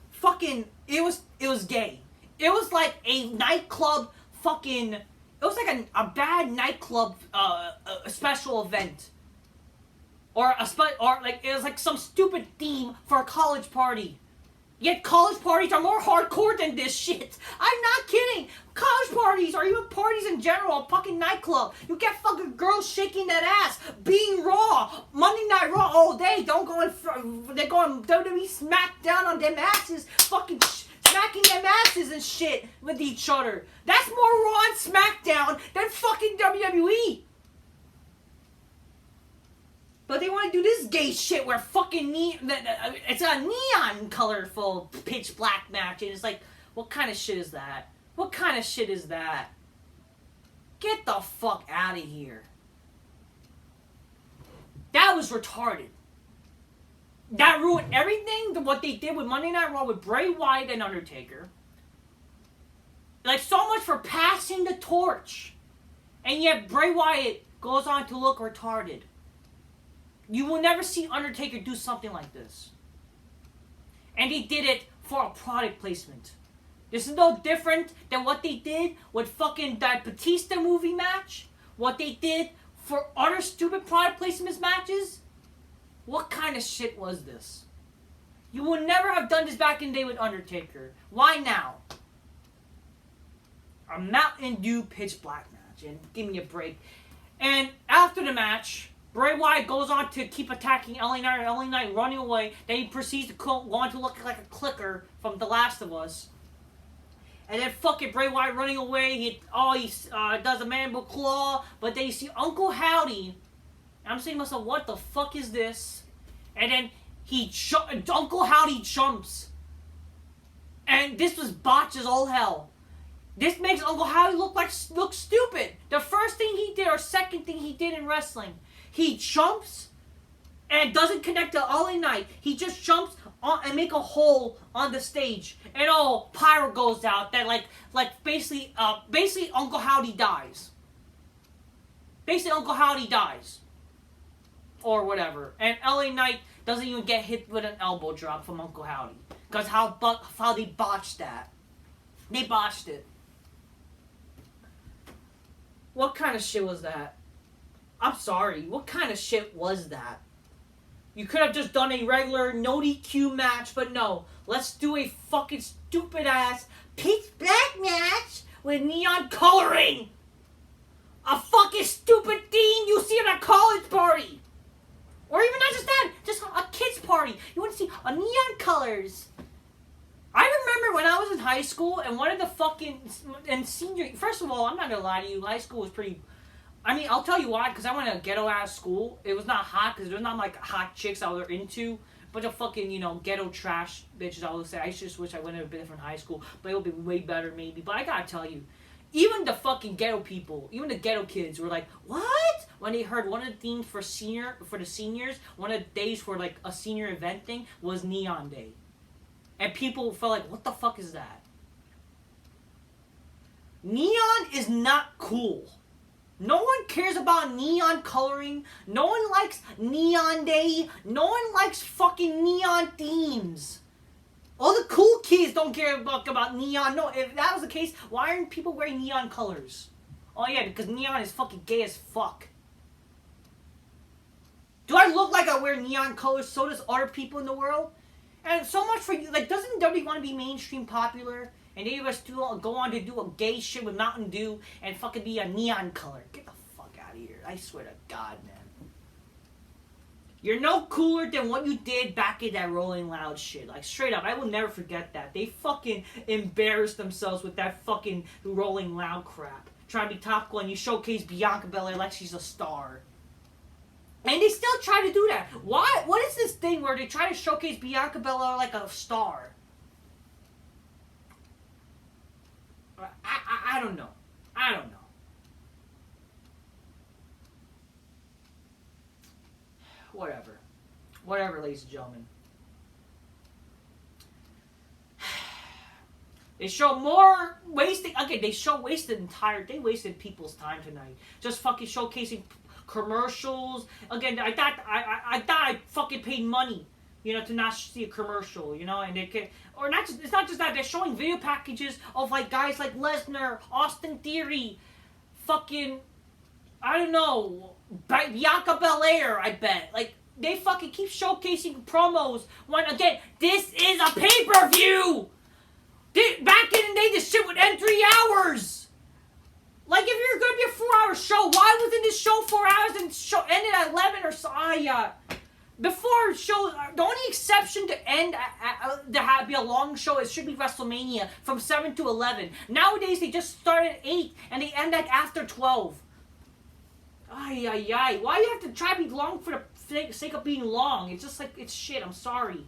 Fucking, it was gay. It was like a nightclub fucking... It was like a bad nightclub a special event. Or like it was like some stupid theme for a college party. Yet college parties are more hardcore than this shit. I'm not kidding. College parties, or even parties in general, a fucking nightclub. You get fucking girls shaking that ass, being Raw, Monday Night Raw all day. Don't go in. They go on WWE SmackDown on them asses, fucking smacking them asses and shit with each other. That's more Raw and SmackDown than fucking WWE. But they want to do this gay shit where fucking it's a neon colorful pitch black match, and it's like, what kind of shit is that? What kind of shit is that? Get the fuck out of here. That was retarded. That ruined everything, what they did with Monday Night Raw with Bray Wyatt and Undertaker. Like, so much for passing the torch. And yet Bray Wyatt goes on to look retarded. You will never see Undertaker do something like this. And he did it for a product placement. This is no different than what they did with fucking that Batista movie match. What they did for other stupid product placement matches. What kind of shit was this? You would never have done this back in the day with Undertaker. Why now? A Mountain Dew pitch black match. And give me a break. And after the match, Bray Wyatt goes on to keep attacking LA Knight, LA Knight running away. Then he proceeds to go on to look like a clicker from The Last of Us. And then fucking Bray Wyatt running away. He does a mandible claw. But then you see Uncle Howdy. And I'm saying to myself, what the fuck is this? And then Uncle Howdy jumps. And this was botched as all hell. This makes Uncle Howdy look stupid. The first thing he did, or second thing he did in wrestling, he jumps and doesn't connect to LA Knight. He just jumps on and make a hole on the stage, and all pyro goes out. That like basically Uncle Howdy dies. Basically, Uncle Howdy dies, or whatever. And LA Knight doesn't even get hit with an elbow drop from Uncle Howdy, because how they botched that. They botched it. What kind of shit was that? I'm sorry, what kind of shit was that? You could have just done a regular no DQ match, but no. Let's do a fucking stupid ass pitch black match with neon coloring. A fucking stupid theme you see at a college party. Or even not just that, just a kid's party. You want to see a neon colors. I remember when I was in high school and one of the fucking, and senior, first of all, I'm not gonna lie to you, high school was pretty, I mean, I'll tell you why, because I went to a ghetto-ass school. It was not hot, because there's not, like, hot chicks I was into. A bunch of fucking, ghetto trash bitches, I would say. I just wish I went to a different high school, but it would be way better, maybe. But I gotta tell you, even the fucking ghetto people, even the ghetto kids were like, what? When they heard one of the themes for the seniors, one of the days for, like, a senior event thing was Neon Day. And people felt like, what the fuck is that? Neon is not cool. No one cares about neon coloring. No one likes Neon Day. No one likes fucking neon themes. All the cool kids don't care about neon. No, if that was the case, why aren't people wearing neon colors? Oh yeah, because neon is fucking gay as fuck. Do I look like I wear neon colors? So does other people in the world. And so much for you. Like, doesn't WWE want to be mainstream popular? And they just go on to do a gay shit with Mountain Dew and fucking be a neon color. Get the fuck out of here. I swear to God, man. You're no cooler than what you did back in that Rolling Loud shit. Like, straight up, I will never forget that. They fucking embarrassed themselves with that fucking Rolling Loud crap. Trying to be topical, and you showcase Bianca Belair like she's a star. And they still try to do that. Why? What is this thing where they try to showcase Bianca Belair like a star? I don't know. I don't know. Whatever. Whatever, ladies and gentlemen. They show more wasting. Again, they wasted people's time tonight. Just fucking showcasing commercials. Again, I thought I fucking paid money, to not see a commercial, and they can, or not just, it's not just that, they're showing video packages of like guys like Lesnar, Austin Theory, fucking, I don't know, Bianca Belair, I bet. Like, they fucking keep showcasing promos when, again, this is a pay-per-view! Back in the day, this shit would end 3 hours! Like, if you're gonna be a 4-hour show, why wasn't this show 4 hours and show ended at 11 or so? Before shows, the only exception to end to be a long show, it should be WrestleMania from 7 to 11. Nowadays, they just start at 8 and they end like after 12. Why do you have to try to be long for the sake of being long? It's just like, it's shit, I'm sorry.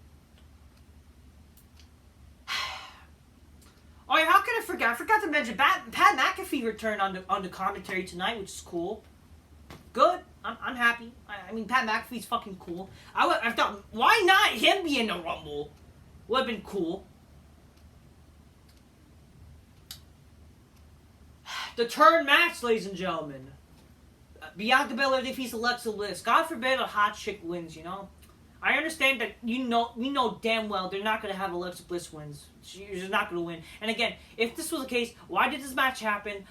Oh yeah, how can I forget? I forgot to mention, Pat McAfee returned on the commentary tonight, which is cool. Good. I'm happy. I mean, Pat McAfee's fucking cool. I thought, why not him be in the Rumble? Would have been cool. The turn match, ladies and gentlemen. Bianca Belair defeats Alexa Bliss. God forbid a hot chick wins, I understand that we know damn well they're not going to have Alexa Bliss wins. She's not going to win. And again, if this was the case, why did this match happen?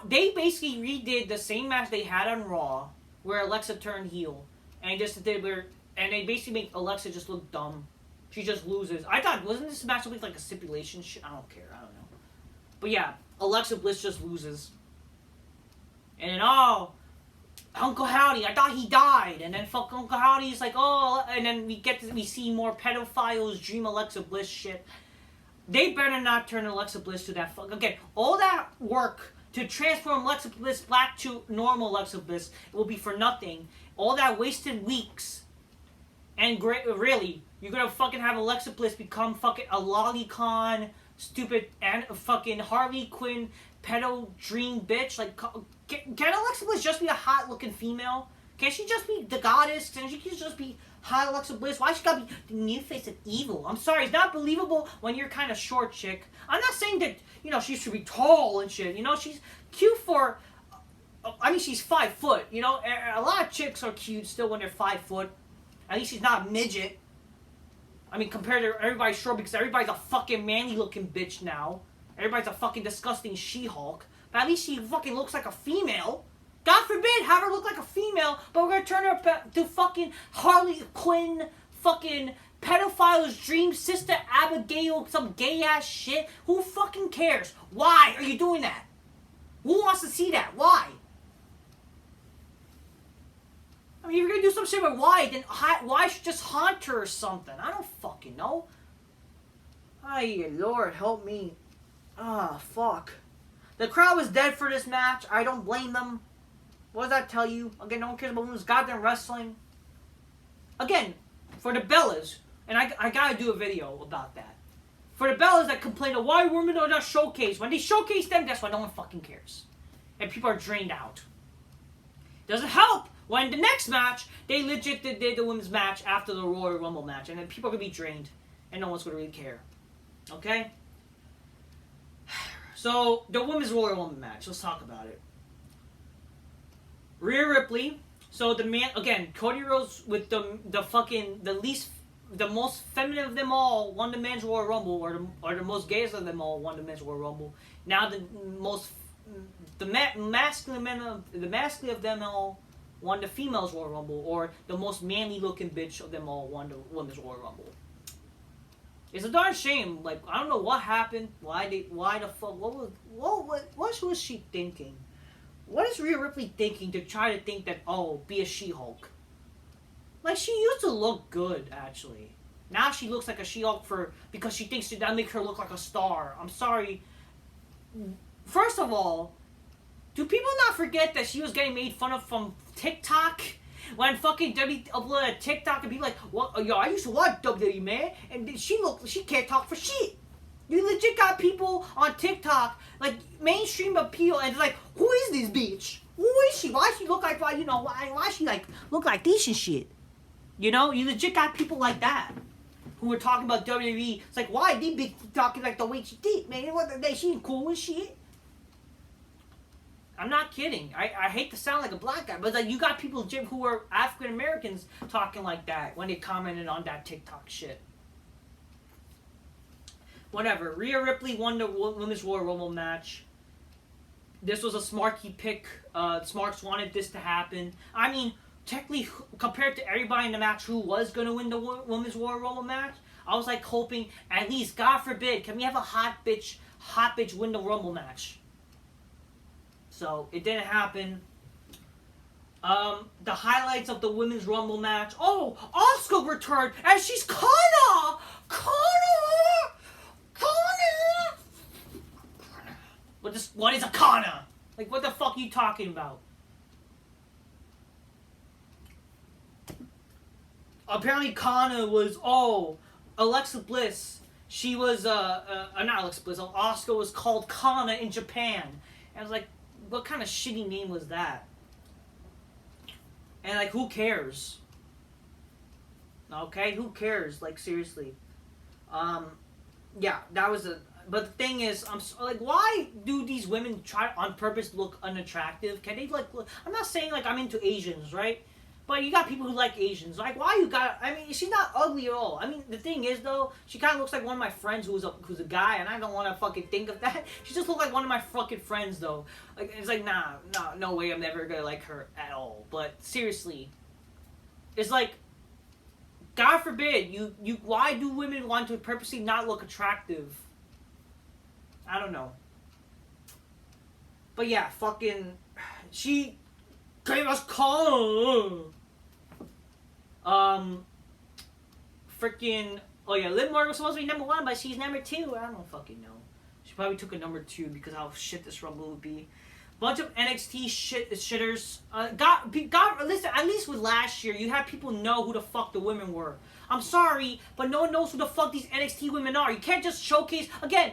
They basically redid the same match they had on Raw, where Alexa turned heel, and they basically make Alexa just look dumb. She just loses. I thought, wasn't this match like a stipulation shit? I don't care. I don't know. But yeah, Alexa Bliss just loses. And then, Uncle Howdy, I thought he died, and then fuck Uncle Howdy's like, and then we see more pedophiles dream Alexa Bliss shit. They better not turn Alexa Bliss to that fuck. Again, all that work to transform Alexa Bliss back to normal Alexa Bliss will be for nothing. All that wasted weeks. And really, you're gonna fucking have Alexa Bliss become fucking a lolicon, stupid, and fucking Harley Quinn pedo dream bitch. Like, can Alexa Bliss just be a hot looking female? Can she just be the goddess? Can she just be hot Alexa Bliss? Why she gotta be the new face of evil? I'm sorry, it's not believable when you're kind of short chick. I'm not saying that, she should be tall and shit. She's cute for, she's 5 foot. A lot of chicks are cute still when they're 5 foot. At least she's not a midget. Compared to everybody's short, because everybody's a fucking manly looking bitch now. Everybody's a fucking disgusting She-Hulk. But at least she fucking looks like a female. God forbid, have her look like a female, but we're gonna turn her to fucking Harley Quinn, fucking pedophile's dream sister Abigail, some gay-ass shit. Who fucking cares? Why are you doing that? Who wants to see that? Why? If you're gonna do some shit with why, then why should just haunt her or something? I don't fucking know. Ay, Lord, help me. Fuck. The crowd was dead for this match. I don't blame them. What does that tell you? Again, no one cares about women's goddamn wrestling. Again, for the Bellas, and I gotta do a video about that. For the Bellas that complain of why women are not showcased. When they showcase them, that's why no one fucking cares. And people are drained out. Doesn't help when the next match, they legit did the women's match after the Royal Rumble match. And then people are gonna be drained. And no one's gonna really care. Okay? So, the Women's Royal Rumble match. Let's talk about it. Rhea Ripley. So, Cody Rhodes with the most feminine of them all won the Men's Royal Rumble, or the most gayest of them all won the Men's Royal Rumble. Now, the masculine of them all won the Females Royal Rumble, or the most manly looking bitch of them all won the Women's Royal Rumble. It's a darn shame. Like, I don't know what happened. Why the fuck? What was she thinking? What is Rhea Ripley thinking to try to think that, be a She-Hulk? Like, she used to look good, actually. Now she looks like a She-Hulk because she thinks that makes her look like a star. I'm sorry. First of all, do people not forget that she was getting made fun of from TikTok? When fucking WWE uploaded a TikTok and be like, "What? Yo, I used to watch WWE, man, and she can't talk for shit." You legit got people on TikTok, like, mainstream appeal, and it's like, who is this bitch? Who is she? Why she look like, you know, why she, like, look like this and shit? You know? You legit got people like that who were talking about WWE. It's like, why they be talking like the way she did, man? She ain't cool and shit. I'm not kidding. I hate to sound like a black guy, but, like, you got people, Jim, who are African Americans talking like that when they commented on that TikTok shit. Whatever. Rhea Ripley won the Women's Royal Rumble match. This was a Smarky pick. Smarks wanted this to happen. I mean, technically, compared to everybody in the match who was going to win the Women's Royal Rumble match, I was, like, hoping, at least, God forbid, can we have a hot bitch win the Rumble match? So, it didn't happen. The highlights of the Women's Rumble match. Oh, Asuka returned, and she's Kana! What is a Kana? Like, what the fuck are you talking about? Apparently Kana was, Alexa Bliss. She was, not Alexa Bliss, Asuka was called Kana in Japan. And I was like, what kind of shitty name was that? And, like, who cares? Okay, who cares? Like, seriously. Yeah, that was a... But the thing is, like, why do these women try on purpose look unattractive? Can they, like, look... I'm not saying, like, I'm into Asians, right? But you got people who like Asians. Like, why you got... I mean, she's not ugly at all. I mean, the thing is, though, she kind of looks like one of my friends who's a guy, and I don't want to fucking think of that. She just looks like one of my fucking friends, though. Like, it's like, no way I'm never gonna like her at all. But, seriously. It's like... God forbid, why do women want to purposely not look attractive? I don't know. But yeah, fucking... She gave us call. Freaking... Oh yeah, Liv Morgan was supposed to be number 1, but she's number 2. I don't fucking know. She probably took a number 2 because how shit this Rumble would be. Bunch of NXT shitters. Listen, at least with last year, you had people know who the fuck the women were. I'm sorry, but no one knows who the fuck these NXT women are. You can't just showcase... Again,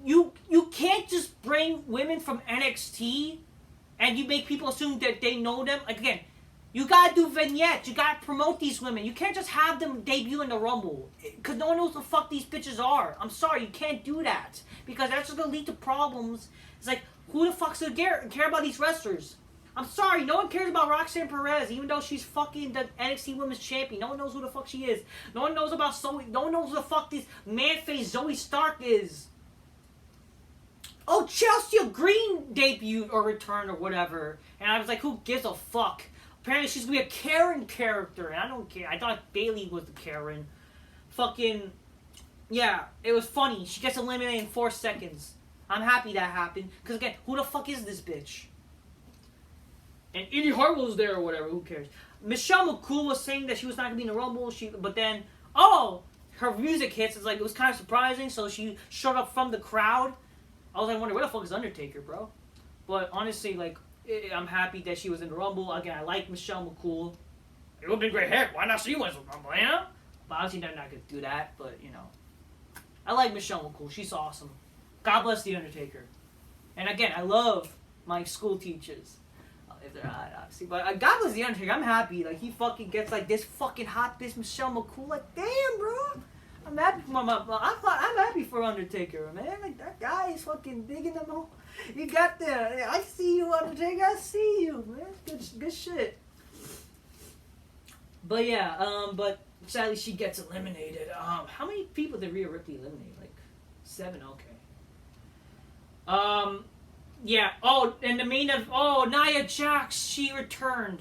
you can't just bring women from NXT and you make people assume that they know them. Like, again, you gotta do vignettes. You gotta promote these women. You can't just have them debut in the Rumble. Because no one knows who the fuck these bitches are. I'm sorry, you can't do that. Because that's just gonna lead to problems. It's like, who the fuck's gonna care about these wrestlers? I'm sorry, no one cares about Roxanne Perez, even though she's fucking the NXT Women's Champion. No one knows who the fuck she is. No one knows about Zoe. No one knows who the fuck this man-faced Zoe Stark is. Oh, Chelsea Green debuted or returned or whatever. And I was like, who gives a fuck? Apparently she's gonna be a Karen character, and I don't care. I thought Bayley was the Karen. Fucking, yeah, it was funny. She gets eliminated in 4 seconds. I'm happy that happened. Because again, who the fuck is this bitch? And Indy Hartwell's there or whatever, who cares? Michelle McCool was saying that she was not going to be in the Rumble, but then, her music hits. It's like, it was kind of surprising, so she showed up from the crowd. I was like, wondering, where the fuck is Undertaker, bro? But honestly, like, I'm happy that she was in the Rumble. Again, I like Michelle McCool. It would have been great hair. Why not she wins the Rumble, you know? But obviously they're not going to do that, but, you know. I like Michelle McCool. She's awesome. God bless The Undertaker. And again, I love my school teachers. If they're hot, obviously. But God bless The Undertaker. I'm happy. Like, he fucking gets, like, this fucking hot bitch Michelle McCool. Like, damn, bro. I'm happy for I'm happy for Undertaker, man. Like, that guy is fucking digging them all. You got there. I see you, Undertaker. I see you, man. Good shit. But yeah, but sadly she gets eliminated. How many people did Rhea Ripley eliminate? Like 7. Okay. Yeah. Oh, and the main of Nia Jax, she returned.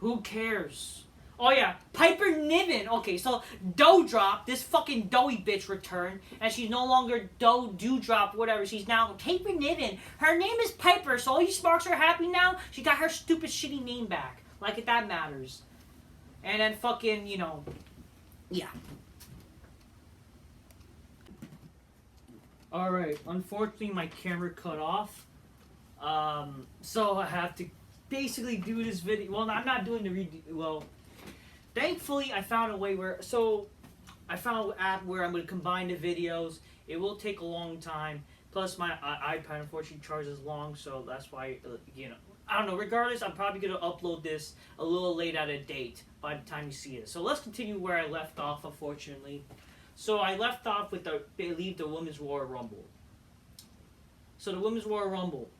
Who cares? Oh yeah, Piper Niven. Okay, so Doudrop, this fucking doughy bitch returned, and she's no longer Doudrop, whatever. She's now Piper Niven. Her name is Piper, so all you sparks are happy now. She got her stupid shitty name back. Like if that matters. And then fucking, you know, yeah. Alright, unfortunately my camera cut off. So I have to basically do this video. Well, I'm not doing the well, thankfully I found a way where, I found an app where I'm going to combine the videos. It will take a long time. Plus, my iPad unfortunately charges long, so that's why, I don't know. Regardless, I'm probably going to upload this a little late out of date by the time you see it. So let's continue where I left off, unfortunately. So I left off with the Women's Royal Rumble. So the Women's Royal Rumble.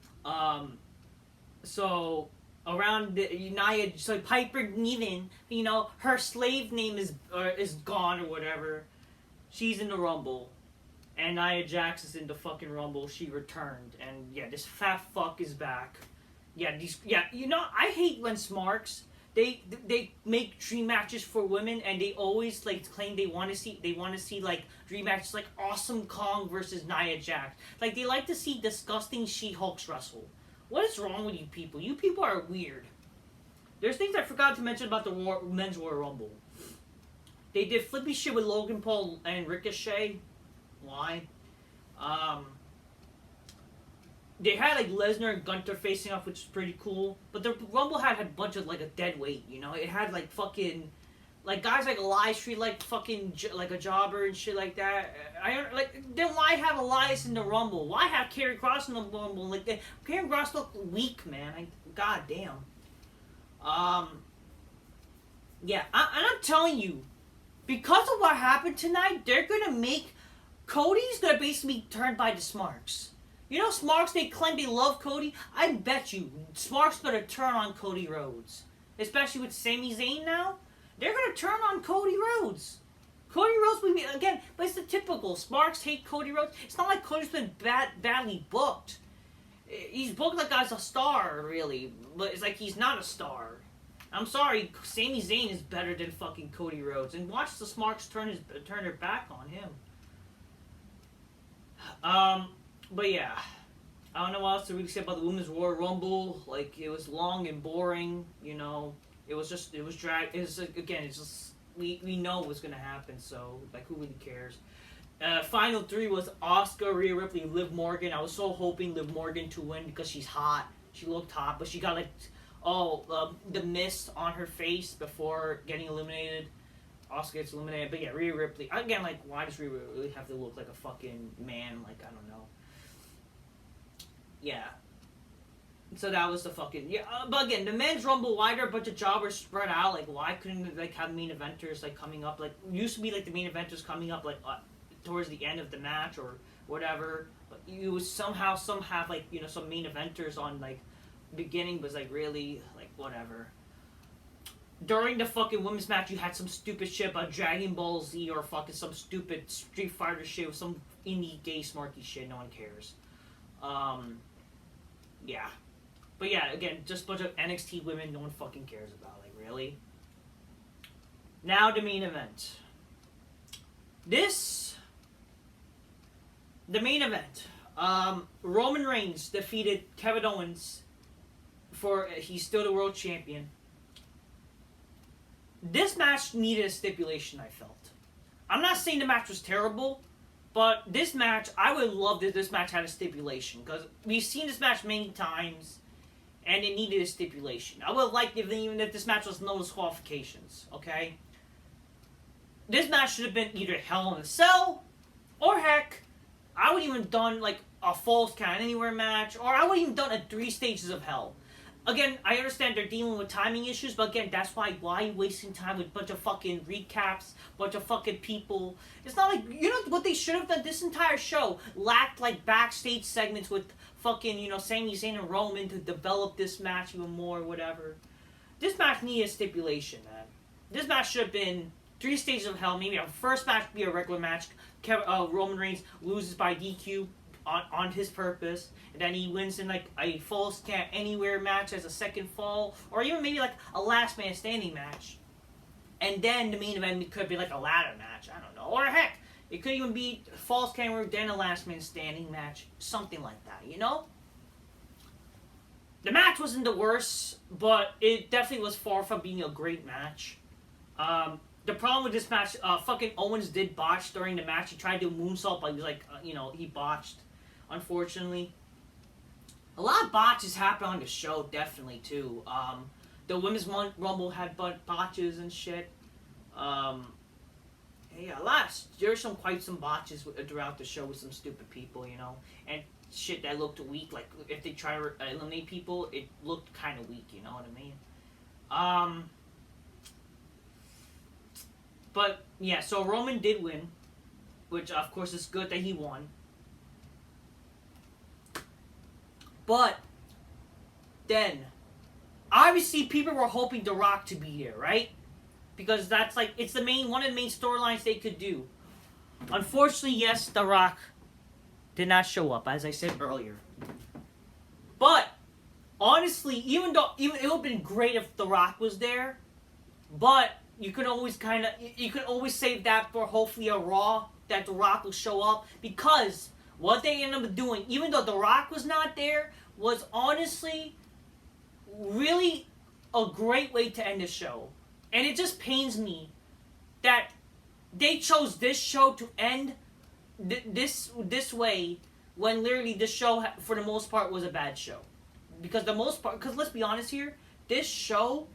So around Nia, so Piper Niven, her slave name is gone or whatever. She's in the Rumble, and Nia Jax is in the fucking Rumble. She returned, and yeah, this fat fuck is back. I hate when Smarks they make dream matches for women, and they always claim they want to see like dream matches like Awesome Kong versus Nia Jax. Like they like to see disgusting She-Hulks wrestle. What is wrong with you people? You people are weird. There's things I forgot to mention about the Men's Royal Rumble. They did flippy shit with Logan Paul and Ricochet. Why? They had Lesnar and Gunther facing off, which is pretty cool. But the Rumble had a bunch of a dead weight, It had fucking guys like Elias Street, fucking a jobber and shit like that. Then why have Elias in the Rumble? Why have Karrion Kross in the Rumble? Karrion Kross looked weak, man. God damn. Yeah, and I'm telling you, because of what happened tonight, they're gonna make Cody's gonna basically be turned by the Smarks. Smarks, they claim they love Cody. I bet you Smarks gonna turn on Cody Rhodes, especially with Sami Zayn now. They're gonna turn on Cody Rhodes. Cody Rhodes will be again, but it's the typical Smarks hate Cody Rhodes. It's not like Cody's been badly booked. He's booked as a star, really, but it's like he's not a star. I'm sorry, Sami Zayn is better than fucking Cody Rhodes, and watch the Smarks turn their back on him. But yeah, I don't know what else to really say about the Women's Royal Rumble. It was long and boring, It was drag. It's just we know what's gonna happen. So who really cares? Final three was Asuka, Rhea Ripley, Liv Morgan. I was so hoping Liv Morgan to win because she's hot. She looked hot, but she got the mist on her face before getting eliminated. Asuka gets eliminated, but yeah, Rhea Ripley again. Why does Rhea Ripley have to look like a fucking man? I don't know. Yeah. So that was the fucking but again, the Men's Rumble, why there a bunch of jobbers spread out? Why couldn't they have main eventers coming up? Used to be the main eventers coming up towards the end of the match or whatever. But you would somehow some have some main eventers on beginning, but really whatever. During the fucking women's match, you had some stupid shit about Dragon Ball Z or fucking some stupid Street Fighter shit with some indie gay smarky shit. No one cares. Yeah. But yeah, again, just a bunch of NXT women no one fucking cares about. Really? Now the main event. The main event. Roman Reigns defeated Kevin Owens he's still the world champion. This match needed a stipulation, I felt. I'm not saying the match was terrible, but this match, I would love that this match had a stipulation, because we've seen this match many times, and it needed a stipulation. I would have liked even if this match was no disqualifications, okay? This match should have been either Hell in a Cell, or heck, I would even done a Falls Count Anywhere match, or I would even done a 3 Stages of Hell. Again, I understand they're dealing with timing issues, but again, that's why are you wasting time with a bunch of fucking recaps, bunch of fucking people? It's not what they should have done? This entire show lacked backstage segments with fucking, Sami Zayn and Roman to develop this match even more, whatever. This match needed a stipulation, man. This match should have been 3 Stages of Hell, maybe a first match be a regular match. Roman Reigns loses by DQ on his purpose, and then he wins in a Falls Count Anywhere match as a second fall, or even maybe a last man standing match, and then the main event could be a ladder match, I don't know, or heck, it could even be Falls Count Anywhere then a last man standing match, something like that, The match wasn't the worst, but it definitely was far from being a great match. The problem with this match, fucking Owens did botch during the match. He tried to do a moonsault, but he was he botched, unfortunately. A lot of botches happened on the show, definitely, too. The Women's Rumble had botches and shit. Yeah, there's quite some botches throughout the show with some stupid people, you know, and shit that looked weak. Like if they try to eliminate people, it looked kind of weak. You know what I mean? But yeah, so Roman did win, which of course is good that he won. But then, obviously, people were hoping The Rock to be there, right? Because that's like, it's one of the main storylines they could do. Unfortunately, yes, The Rock did not show up, as I said earlier. But, honestly, it would have been great if The Rock was there. But, you could always save that for hopefully a Raw, that The Rock will show up. Because, what they ended up doing, even though The Rock was not there, was honestly really a great way to end the show. And it just pains me that they chose this show to end this way when literally this show, for the most part, was a bad show. Because let's be honest here, this show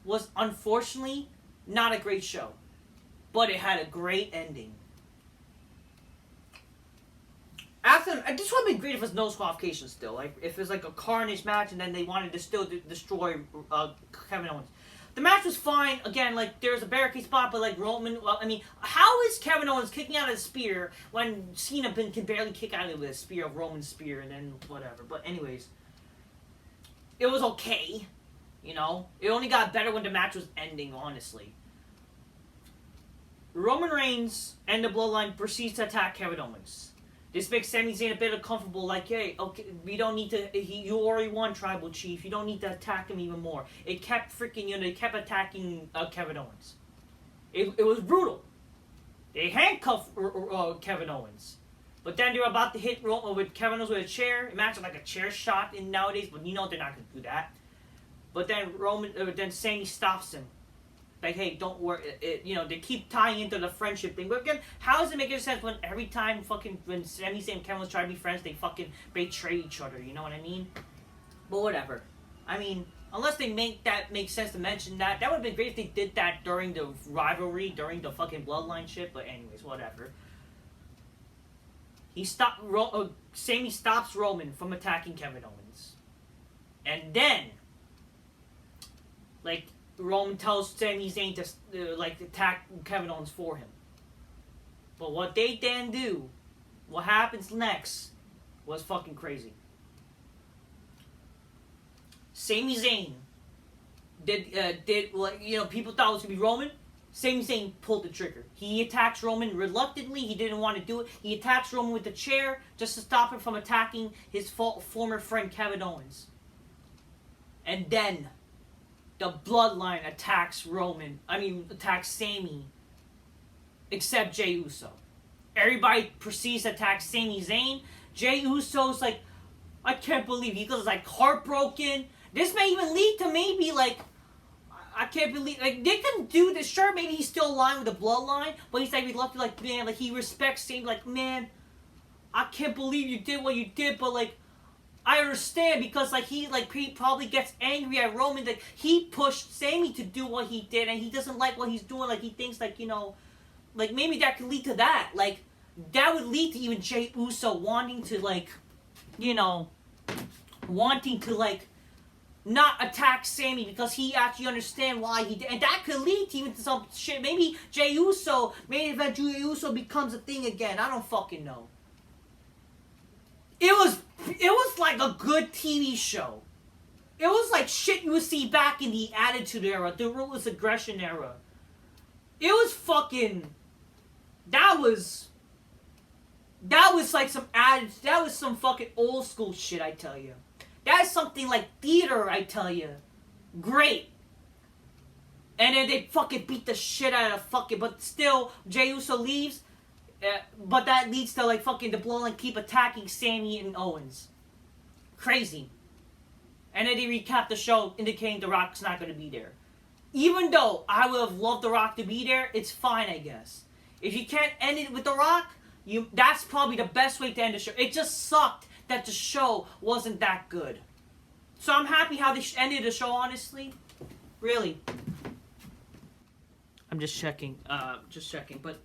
was unfortunately not a great show. But it had a great ending. This would have been great if it was no disqualification still. Like, if it was like a Carnage match and then they wanted to still destroy Kevin Owens. The match was fine. Again, like, there's a barricade spot, but, like, Roman... Well, I mean, how is Kevin Owens kicking out of the spear when Cena can barely kick out of the spear of Roman's spear and then whatever. But anyways, it was okay. You know? It only got better when the match was ending, honestly. Roman Reigns and the Bloodline proceeds to attack Kevin Owens. This makes Sami Zayn a bit uncomfortable, like, hey, okay, we don't need to, you already won, Tribal Chief, you don't need to attack him even more. It kept they kept attacking Kevin Owens. It was brutal. They handcuffed Kevin Owens. But then they were about to hit with Kevin Owens with a chair. Imagine like a chair shot in nowadays, but you know they're not going to do that. But then then Sami stops him. Like, hey, don't worry. They keep tying into the friendship thing. But again, how does it make any sense when every time when Sami Zayn and Kevin was trying to be friends, they fucking betray each other? You know what I mean? But whatever. I mean, unless they make sense to mention that. That would have been great if they did that during the rivalry, during the fucking Bloodline shit. But anyways, whatever. Sami stops Roman from attacking Kevin Owens. And then, like, Roman tells Sami Zayn to attack Kevin Owens for him. But what they then do, what happens next, was fucking crazy. Sami Zayn people thought it was gonna be Roman. Sami Zayn pulled the trigger. He attacks Roman reluctantly. He didn't want to do it. He attacks Roman with the chair just to stop him from attacking his former friend Kevin Owens. And then the Bloodline attacks Sami, except Jey Uso. Everybody proceeds to attack Sami Zayn. Jey Uso's like, I can't believe he goes like heartbroken. This may even lead to maybe like, I can't believe, like, they can do this. Sure, maybe he's still aligned with the Bloodline, but he's like reluctant, like, man, like, he respects Sami, like, man, I can't believe you did what you did, but like, I understand because, like, he probably gets angry at Roman. Like, he pushed Sami to do what he did, and he doesn't like what he's doing. Like, he thinks, like, like, maybe that could lead to that. Like, that would lead to even Jey Uso wanting to, like, not attack Sami because he actually understands why he did. And that could lead to even to some shit. Maybe Jey Uso becomes a thing again. I don't fucking know. It was like a good TV show. It was like shit you would see back in the Attitude Era, the Ruthless Aggression Era. It was fucking... That was like some fucking old school shit, I tell you. That's something like theater, I tell you. Great. And then they fucking beat the shit out of fucking... But still, Jey Uso leaves... but that leads to, like, fucking the Bloodline keep attacking Sami and Owens. Crazy. And then they recap the show indicating The Rock's not going to be there. Even though I would have loved The Rock to be there, it's fine, I guess. If you can't end it with The Rock, that's probably the best way to end the show. It just sucked that the show wasn't that good. So I'm happy how they ended the show, honestly. Really. I'm just checking. But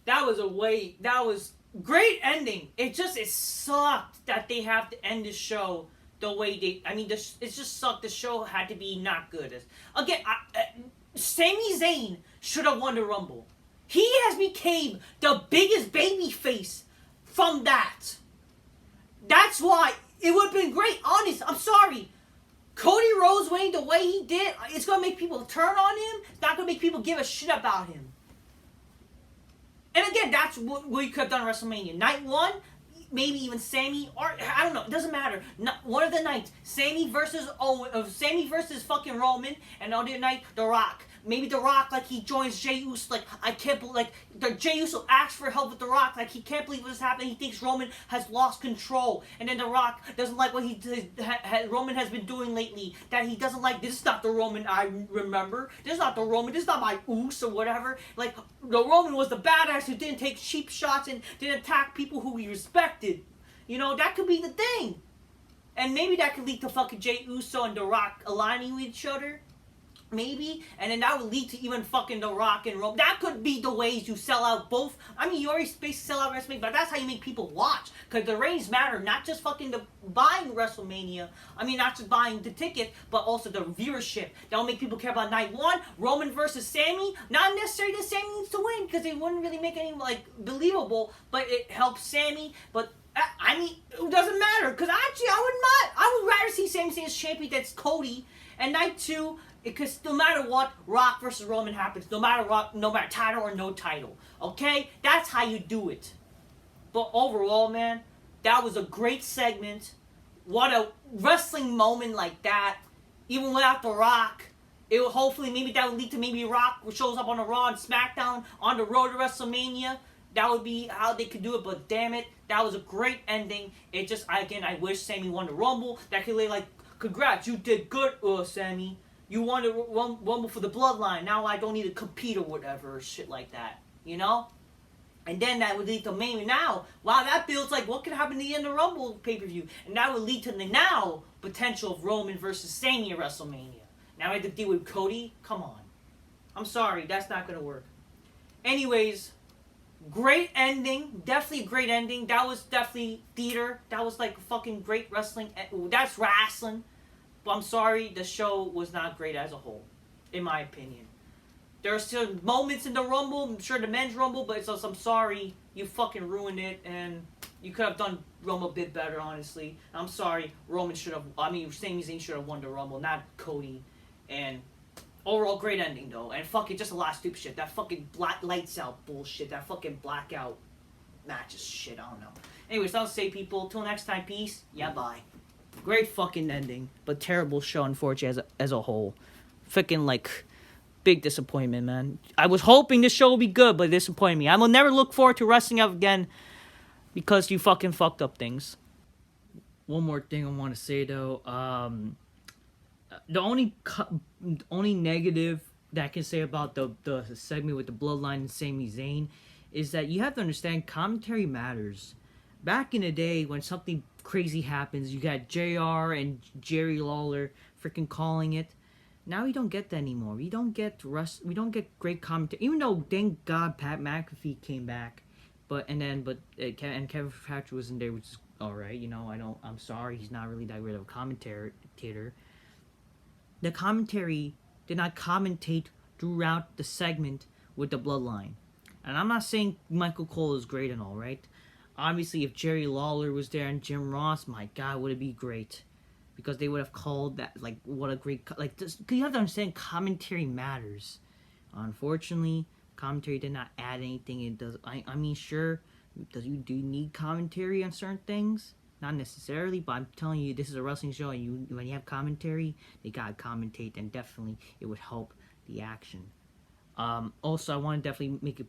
that was great ending. It sucked that they have to end the show the way they. I mean, it just sucked. The show had to be not good. Again, Sami Zayn should have won the Rumble. He has became the biggest baby face from that. That's why it would have been great. Honest, I'm sorry. Cody Rhodes winning the way he did, it's going to make people turn on him. It's not going to make people give a shit about him. And again, that's what we could have done at WrestleMania. Night 1, maybe even Sami, or I don't know, it doesn't matter. One of the nights, Sami versus fucking Roman, and the other night, The Rock. Maybe The Rock, like, he joins Jey Uso, like, I can't believe, like, the Jey Uso asks for help with The Rock, like, he can't believe what's happening, he thinks Roman has lost control, and then The Rock doesn't like what Roman has been doing lately, that he doesn't like, this is not the Roman I remember, this is not the Roman, this is not my Uso or whatever, like, the Roman was the badass who didn't take cheap shots and didn't attack people who he respected, you know, that could be the thing, and maybe that could lead to fucking Jey Uso and The Rock aligning with each other, maybe, and then that would lead to even fucking The Rock and Roman. That could be the ways you sell out both. I mean, you already basically sell out WrestleMania, but that's how you make people watch. Because the ratings matter, not just fucking the buying WrestleMania. I mean, not just buying the ticket, but also the viewership. That'll make people care about night 1, Roman versus Sami. Not necessarily that Sami needs to win, because it wouldn't really make any, like, believable, but it helps Sami. But I mean, it doesn't matter, because actually, I would rather see Sami Zayn as champion than Cody. And night 2, because no matter what, Rock versus Roman happens. No matter title or no title. Okay? That's how you do it. But overall, man, that was a great segment. What a wrestling moment like that. Even without The Rock. It will hopefully, maybe that would lead to maybe Rock shows up on the Raw and SmackDown on the road to WrestleMania. That would be how they could do it, but damn it, that was a great ending. It just, again, I wish Sami won the Rumble. That could be like, congrats, you did good, Sami. You won the Rumble for the Bloodline. Now I don't need to compete or whatever, or shit like that. You know? And then that would lead to maybe now, wow, that builds like what could happen at the end of the Rumble pay-per-view. And that would lead to the now potential of Roman versus Sami at WrestleMania. Now I have to deal with Cody? Come on. I'm sorry, that's not going to work. Anyways, great ending. Definitely a great ending. That was definitely theater. That was like fucking great wrestling. That's wrestling. But I'm sorry, the show was not great as a whole, in my opinion. There are still moments in the Rumble, I'm sure the men's Rumble, but I'm sorry, you fucking ruined it, and you could have done Rumble a bit better, honestly. I'm sorry, Sami Zayn should have won the Rumble, not Cody. And overall, great ending, though. And fucking just a lot of stupid shit. That fucking lights out bullshit, that fucking blackout matches shit, I don't know. Anyways, I'll say, people, till next time, peace, yeah, bye. Great fucking ending, but terrible show, unfortunately, as a whole. Freaking, like, big disappointment, man. I was hoping this show would be good, but it disappointed me. I will never look forward to wrestling ever again because you fucking fucked up things. One more thing I want to say, though. The only negative that I can say about the segment with the Bloodline and Sami Zayn is that you have to understand commentary matters. Back in the day, when something crazy happens, you got JR and Jerry Lawler freaking calling it. Now we don't get that anymore. We don't get great commentary. Even though, thank God, Pat McAfee came back, and Kevin Patrick was in there, which is all right. You know, I'm sorry, he's not really that great of a commentator. The commentary did not commentate throughout the segment with the Bloodline, and I'm not saying Michael Cole is great and all, right? Obviously, if Jerry Lawler was there and Jim Ross, my God, would it be great? Because they would have called that, like, what a great, like, because you have to understand, commentary matters. Unfortunately, commentary did not add anything. It does, I mean, sure, do you need commentary on certain things? Not necessarily, but I'm telling you, this is a wrestling show, and when you have commentary, they gotta commentate, and definitely, it would help the action. Also, I want to definitely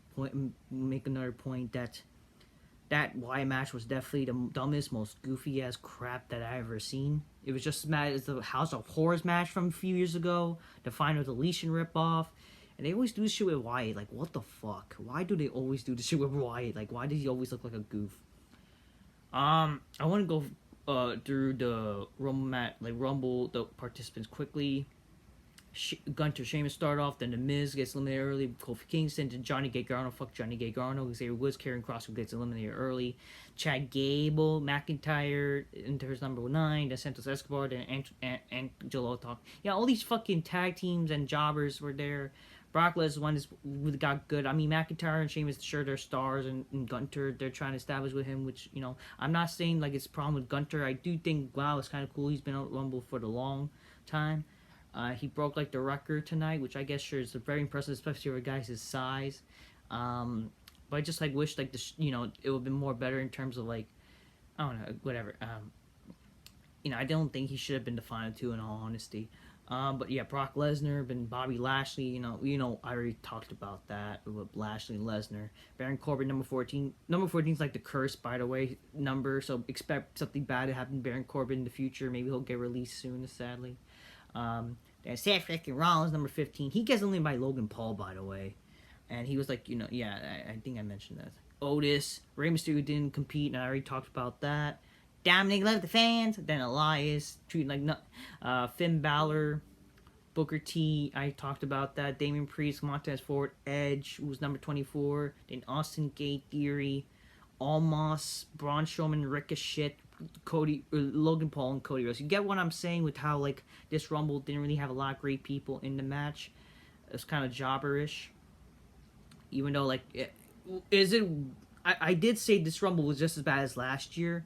make another point that Wyatt match was definitely the dumbest, most goofy-ass crap that I ever seen. It was just as mad as the House of Horrors match from a few years ago, the Final Deletion ripoff, and they always do this shit with Wyatt. Like, what the fuck? Why do they always do this shit with Wyatt? Like, why does he always look like a goof? I want to go through the Rumble the participants quickly. Gunter Sheamus start off, then The Miz gets eliminated early. Kofi Kingston to Johnny Gargano. Fuck Johnny Gargano. Xavier Woods, Karrion Kross gets eliminated early. Chad Gable, McIntyre enters number 9. Then Santos Escobar, then Angelo Talk. Yeah, all these fucking tag teams and jobbers were there. Brock Lesnar one is really got good. I mean, McIntyre and Sheamus, sure, they're stars, and Gunter, they're trying to establish with him, which, you know, I'm not saying like it's a problem with Gunter. I do think, wow, it's kind of cool. He's been on Rumble for the long time. He broke like the record tonight, which I guess sure is very impressive, especially for a guy his size. But I just like wish like it would have been more better in terms of like, I don't know, whatever. I don't think he should have been the final two in all honesty. But yeah, Brock Lesnar, then Bobby Lashley. You know, I already talked about that with Lashley and Lesnar. Baron Corbin, number 14. Number 14 is like the curse, by the way, number. So expect something bad to happen to Baron Corbin in the future. Maybe he'll get released soon, sadly. Then Seth freaking Rollins, number 15. He gets eliminated by Logan Paul, by the way. And he was like, I think I mentioned that. Otis, Rey Mysterio didn't compete, and I already talked about that. Dominic left the fans. Then Elias, treated like Finn Balor, Booker T, I talked about that. Damian Priest, Montez Ford, Edge, who was number 24. Then Austin Gate, Theory, Almas, Braun Strowman, Ricochet, Logan Paul, and Cody Rhodes. You get what I'm saying with how like this Rumble didn't really have a lot of great people in the match. It's kind of jobberish. Even though I did say this Rumble was just as bad as last year.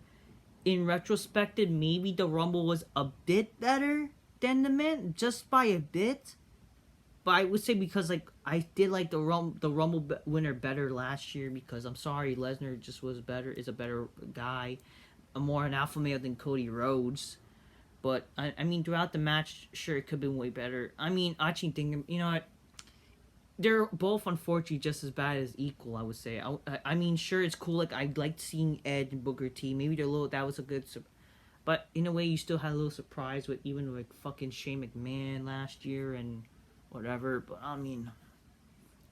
In retrospective, maybe the Rumble was a bit better than the men, just by a bit. But I would say because like I did like the Rumble winner better last year, because I'm sorry, Lesnar just was better, is a better guy, more an alpha male than Cody Rhodes. But I mean, throughout the match, sure, it could have been way better. I mean, actually thinking, you know what, they're both unfortunately just as bad as equal, I would say. I mean, sure, it's cool. Like I liked seeing Edge and Booker T. Maybe they're that was a good. But in a way, you still had a little surprise with even like fucking Shane McMahon last year and whatever. But I mean,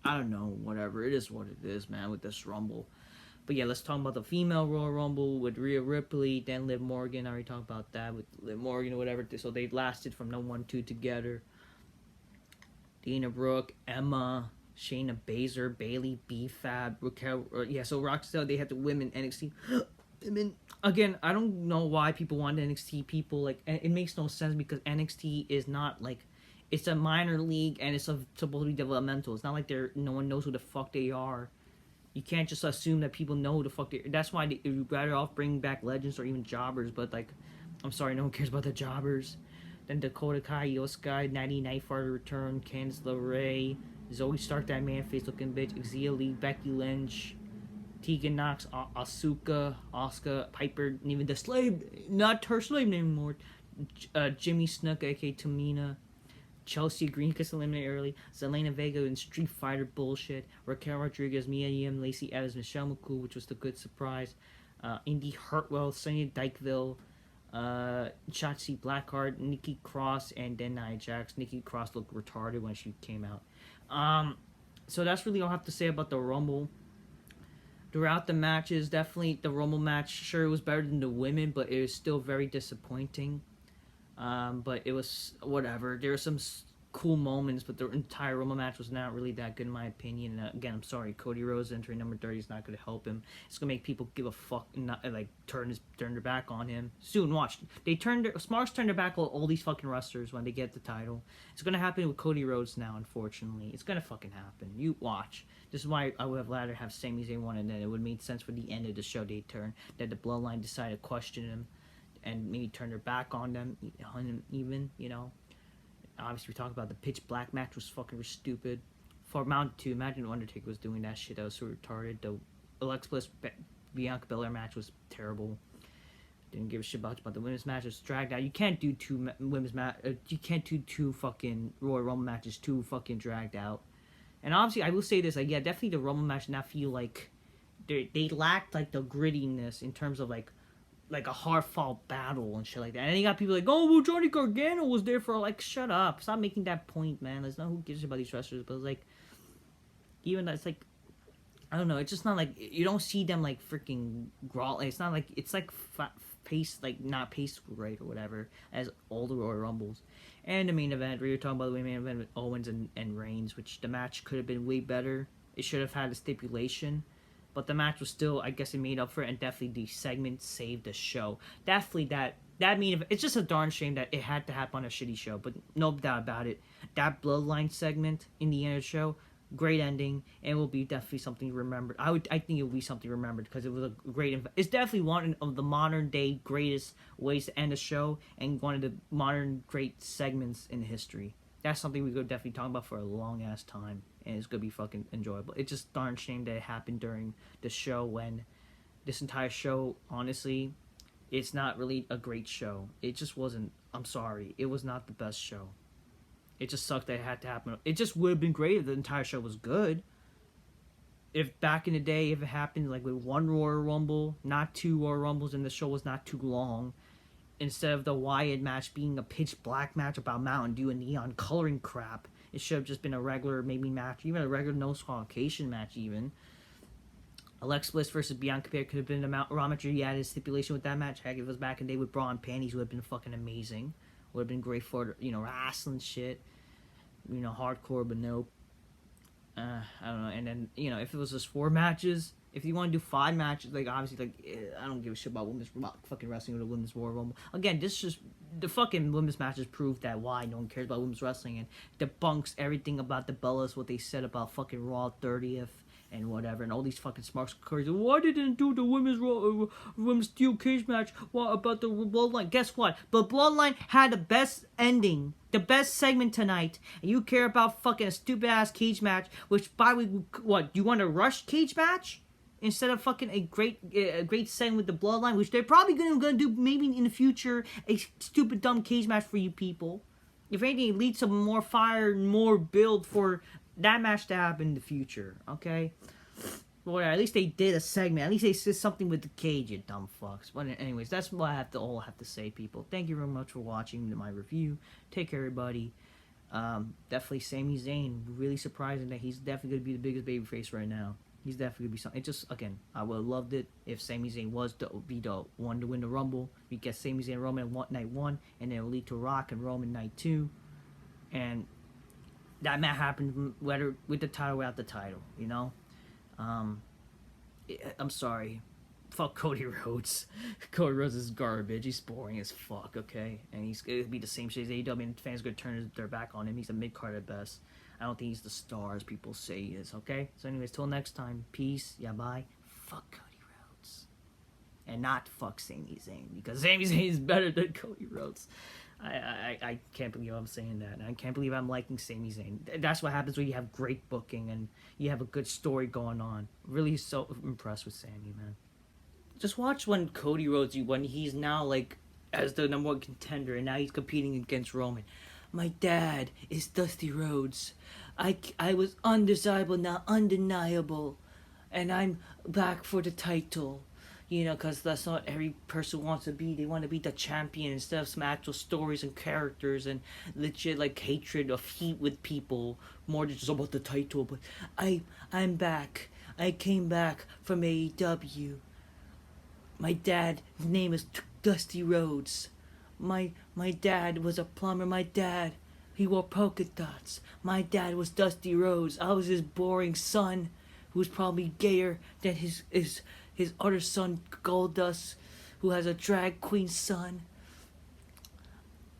I don't know, whatever. It is what it is, man, with this Rumble. But yeah, let's talk about the female Royal Rumble with Rhea Ripley, then Liv Morgan. I already talked about that with Liv Morgan or whatever. So they lasted from no 1-2 together. Dana Brooke, Emma, Shayna Baszler, Bayley, B-Fab, Raquel. So Roxanne, they had the women NXT. Women. Again, I don't know why people want NXT people. Like, it makes no sense because NXT is not like, it's a minor league and it's supposed to be developmental. It's not like no one knows who the fuck they are. You can't just assume that people know who the fuck they are. That's why you'd rather off bring back legends or even jobbers. But like, I'm sorry, no one cares about the jobbers. Then Dakota Kai, Io Sky, Natty Nightfire return, Candice LeRae, Zoe Stark, that man face looking bitch, Xia Li, Becky Lynch, Tegan Knox, Asuka, Asuka, Piper, and even the slave, not her slave name anymore, Jimmy Snuka, aka Tamina, Chelsea Green gets eliminated early, Zelina Vega in Street Fighter bullshit, Raquel Rodriguez, Mia Yim, Lacey Evans, Michelle McCool, which was the good surprise, Indy Hartwell, Sonya Dykeville, Shotzi Blackheart, Nikki Cross, and then Nia Jax. Nikki Cross looked retarded when she came out. So that's really all I have to say about the Rumble. Throughout the matches, definitely the Rumble match, sure, it was better than the women, but it was still very disappointing. But it was whatever. There were some cool moments, but the entire Rumble match was not really that good in my opinion. And again, I'm sorry, Cody Rhodes entering number 30 is not going to help him. It's going to make people give a fuck and not like turn their back on him. Soon, watch. Smarks turned their back on all these fucking wrestlers when they get the title. It's going to happen with Cody Rhodes now, unfortunately. It's going to fucking happen. You watch. This is why I would have rather have Sami Zayn won, and then it would make sense for the end of the show they turn, that the Bloodline decided to question him and maybe turn their back on him even, you know. Obviously, we talked about the pitch black match was fucking stupid. For Mount 2, imagine Undertaker was doing that shit. That was so retarded. The Alexa Bliss Bianca Belair match was terrible. Didn't give a shit about the women's match. It was dragged out. You can't do two women's match. You can't do two fucking Royal Rumble matches too fucking dragged out. And obviously, I will say this. Like, yeah, definitely the Rumble match did not feel like they lacked like the grittiness in terms of like a hard-fought battle and shit like that. And then you got people like, oh, well, Johnny Gargano was there for, like, shut up. Stop making that point, man. There's no who gives a shit about these wrestlers. But, it's like, even that's like, I don't know. It's just not like you don't see them like freaking brawl. It's not like it's like pace, like not paced right or whatever as all the Royal Rumbles. And the main event, we were talking about the main event with Owens and Reigns, which the match could have been way better. It should have had a stipulation, but the match was still, I guess, it made up for it, and definitely the segment saved the show. Definitely that main event. It's just a darn shame that it had to happen on a shitty show, but no doubt about it. That Bloodline segment in the end of the show, great ending, and will be definitely something remembered. I think it will be something remembered because it was a great. It's definitely one of the modern day greatest ways to end a show, and one of the modern great segments in history. That's something we could definitely talk about for a long ass time, and it's gonna be fucking enjoyable. It's just darn shame that it happened during the show when this entire show, honestly, it's not really a great show. It just wasn't. I'm sorry, it was not the best show. It just sucked that it had to happen. It just would have been great if the entire show was good. If back in the day, if it happened like with one Royal Rumble, not two Royal Rumbles, and the show was not too long, instead of the Wyatt match being a pitch black match about Mountain Dew and neon coloring crap, it should have just been a regular maybe match, even a regular no disqualification match even. Alexa Bliss versus Bianca Belair could have been a Raw match. You added a stipulation with that match. Heck, if it was back in the day with bra and panties, would have been fucking amazing. Would have been great for, wrestling shit. Hardcore, but nope. I don't know. And then, if it was just 4 matches, if you want to do 5 matches, like, obviously, like, I don't give a shit about women's fucking wrestling or the women's Royal Rumble. Again, this just, the fucking women's matches prove that why no one cares about women's wrestling and debunks everything about the Bellas, what they said about fucking Raw 30th and whatever, and all these fucking smarks crazy. Why didn't they do the women's steel cage match? What about the Bloodline? Guess what? The Bloodline had the best ending, the best segment tonight, and you care about fucking a stupid ass cage match. Which, by the way, what, you want a rush cage match instead of fucking a great segment with the Bloodline, which they're probably gonna do maybe in the future, a stupid dumb cage match for you people. If anything, it leads to more fire and more build for that match to happen in the future, okay? Well, at least they did a segment. At least they said something with the cage, you dumb fucks. But anyways, that's what I have to say, people. Thank you very much for watching my review. Take care, everybody. Definitely Sami Zayn. Really surprising that he's definitely going to be the biggest babyface right now. He's definitely going to be something. It just, again, I would have loved it if Sami Zayn was to be the one to win the Rumble. We get Sami Zayn and Roman night 1, and then it'll lead to Rock and Roman night 2. And that match happened whether with the title or without the title, I'm sorry. Fuck Cody Rhodes. Cody Rhodes is garbage. He's boring as fuck, okay? And he's going to be the same shit as AEW, and fans are going to turn their back on him. He's a mid-card at best. I don't think he's the star as people say he is, okay? So anyways, till next time. Peace. Yeah, bye. Fuck Cody Rhodes. And not fuck Sami Zayn, because Sami Zayn is better than Cody Rhodes. I can't believe I'm saying that. And I can't believe I'm liking Sami Zayn. That's what happens when you have great booking and you have a good story going on. Really so impressed with Sami, man. Just watch when Cody Rhodes, when he's now like as the number 1 contender and now he's competing against Roman. My dad is Dusty Rhodes. I was undesirable, now undeniable. And I'm back for the title. Because that's not every person wants to be. They want to be the champion instead of some actual stories and characters and legit like hatred of heat with people more than just about the title. But I'm back. I came back from AEW. My dad's name is Dusty Rhodes. My dad was a plumber. My dad, he wore polka dots. My dad was Dusty Rhodes. I was his boring son, who was probably gayer than his other son, Goldust, who has a drag queen son.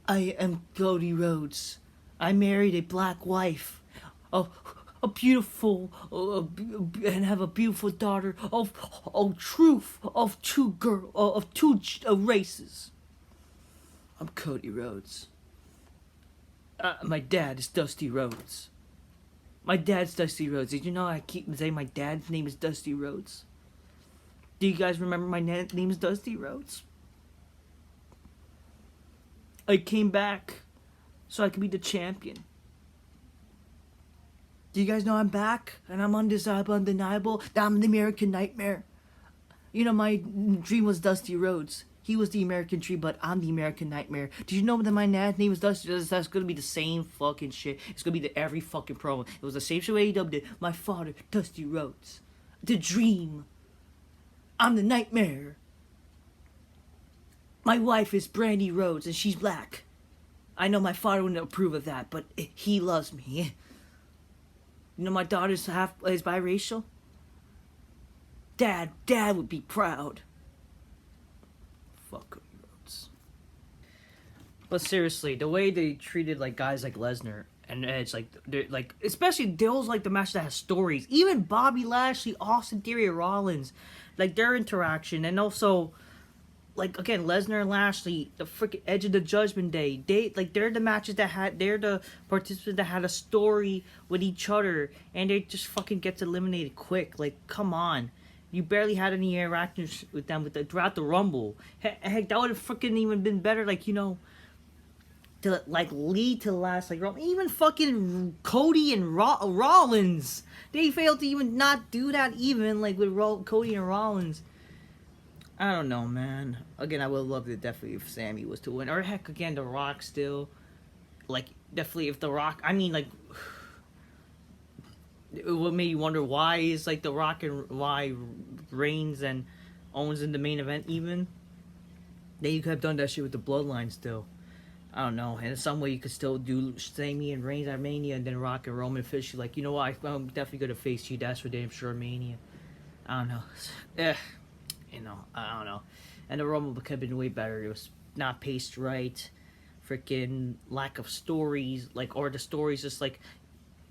I am Cody Rhodes. I married a black wife, a beautiful, and have a beautiful daughter of two races. I'm Cody Rhodes. My dad is Dusty Rhodes. My dad's Dusty Rhodes. Did you know I keep saying my dad's name is Dusty Rhodes? Do you guys remember my name is Dusty Rhodes? I came back so I could be the champion. Do you guys know I'm back? And I'm undesirable, undeniable. I'm the American Nightmare. My dream was Dusty Rhodes. He was the American Dream, but I'm the American Nightmare. Did you know that my dad's name is Dusty Rhodes? That's gonna be the same fucking shit. It's gonna be every fucking promo. It was the same show AEW did. My father, Dusty Rhodes. the dream. I'm the nightmare. My wife is Brandy Rhodes and she's black. I know my father wouldn't approve of that, but he loves me. You know my daughter's is biracial. Dad would be proud. Fuck Cody Rhodes. But seriously, the way they treated like guys like Lesnar and Edge, like especially those like the match that has stories. Even Bobby Lashley, Austin Theory, Rollins, like their interaction, and also like again Lesnar and Lashley, the freaking Edge of the Judgment Day. They're the matches they're the participants that had a story with each other, and they just fucking gets eliminated quick. Like come on. You barely had any interactions with them throughout the Rumble. Heck, that would have freaking even been better. Like to like lead to the last like Rumble. Even fucking Cody and Rollins, they failed to even not do that. Even like with Cody and Rollins. I don't know, man. Again, I would love it definitely if Sami was to win, or heck, again, The Rock still. Like definitely if The Rock. I mean, like. What made you wonder why is like The Rock and why Reigns and Owens in the main event even? Then you could have done that shit with the Bloodline still. I don't know. And in some way you could still do Sami and Reigns at Mania and then Rock and Roman officially like, you know what, I'm definitely gonna face you, that's for damn sure Mania. I don't know. I don't know. And the Rumble could have been way better. It was not paced right. Freaking lack of stories, like, or the stories just like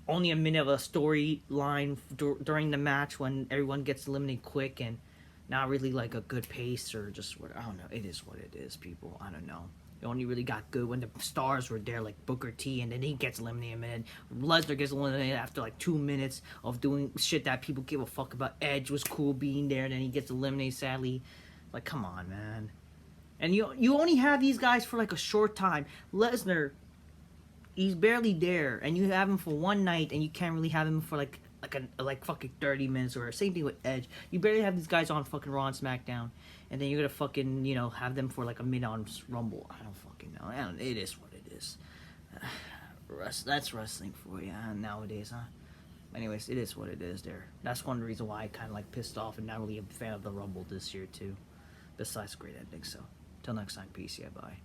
only a minute of a storyline during the match when everyone gets eliminated quick and not really like a good pace or just what I don't know. It is what it is, people. I don't know. It only really got good when the stars were there, like Booker T, and then he gets eliminated. And Lesnar gets eliminated after like 2 minutes of doing shit that people give a fuck about. Edge was cool being there, and then he gets eliminated. Sadly, like come on, man. And you only have these guys for like a short time. Lesnar. He's barely there, and you have him for one night, and you can't really have him for like fucking 30 minutes, or same thing with Edge. You barely have these guys on fucking Raw and SmackDown, and then you're gonna fucking have them for like a minute on Rumble. I don't fucking know. It is what it is. That's wrestling for you nowadays, huh? Anyways, it is what it is. There. That's one reason why I kind of like pissed off and not really a fan of the Rumble this year too. Besides great ending. So, till next time, peace. Yeah, bye.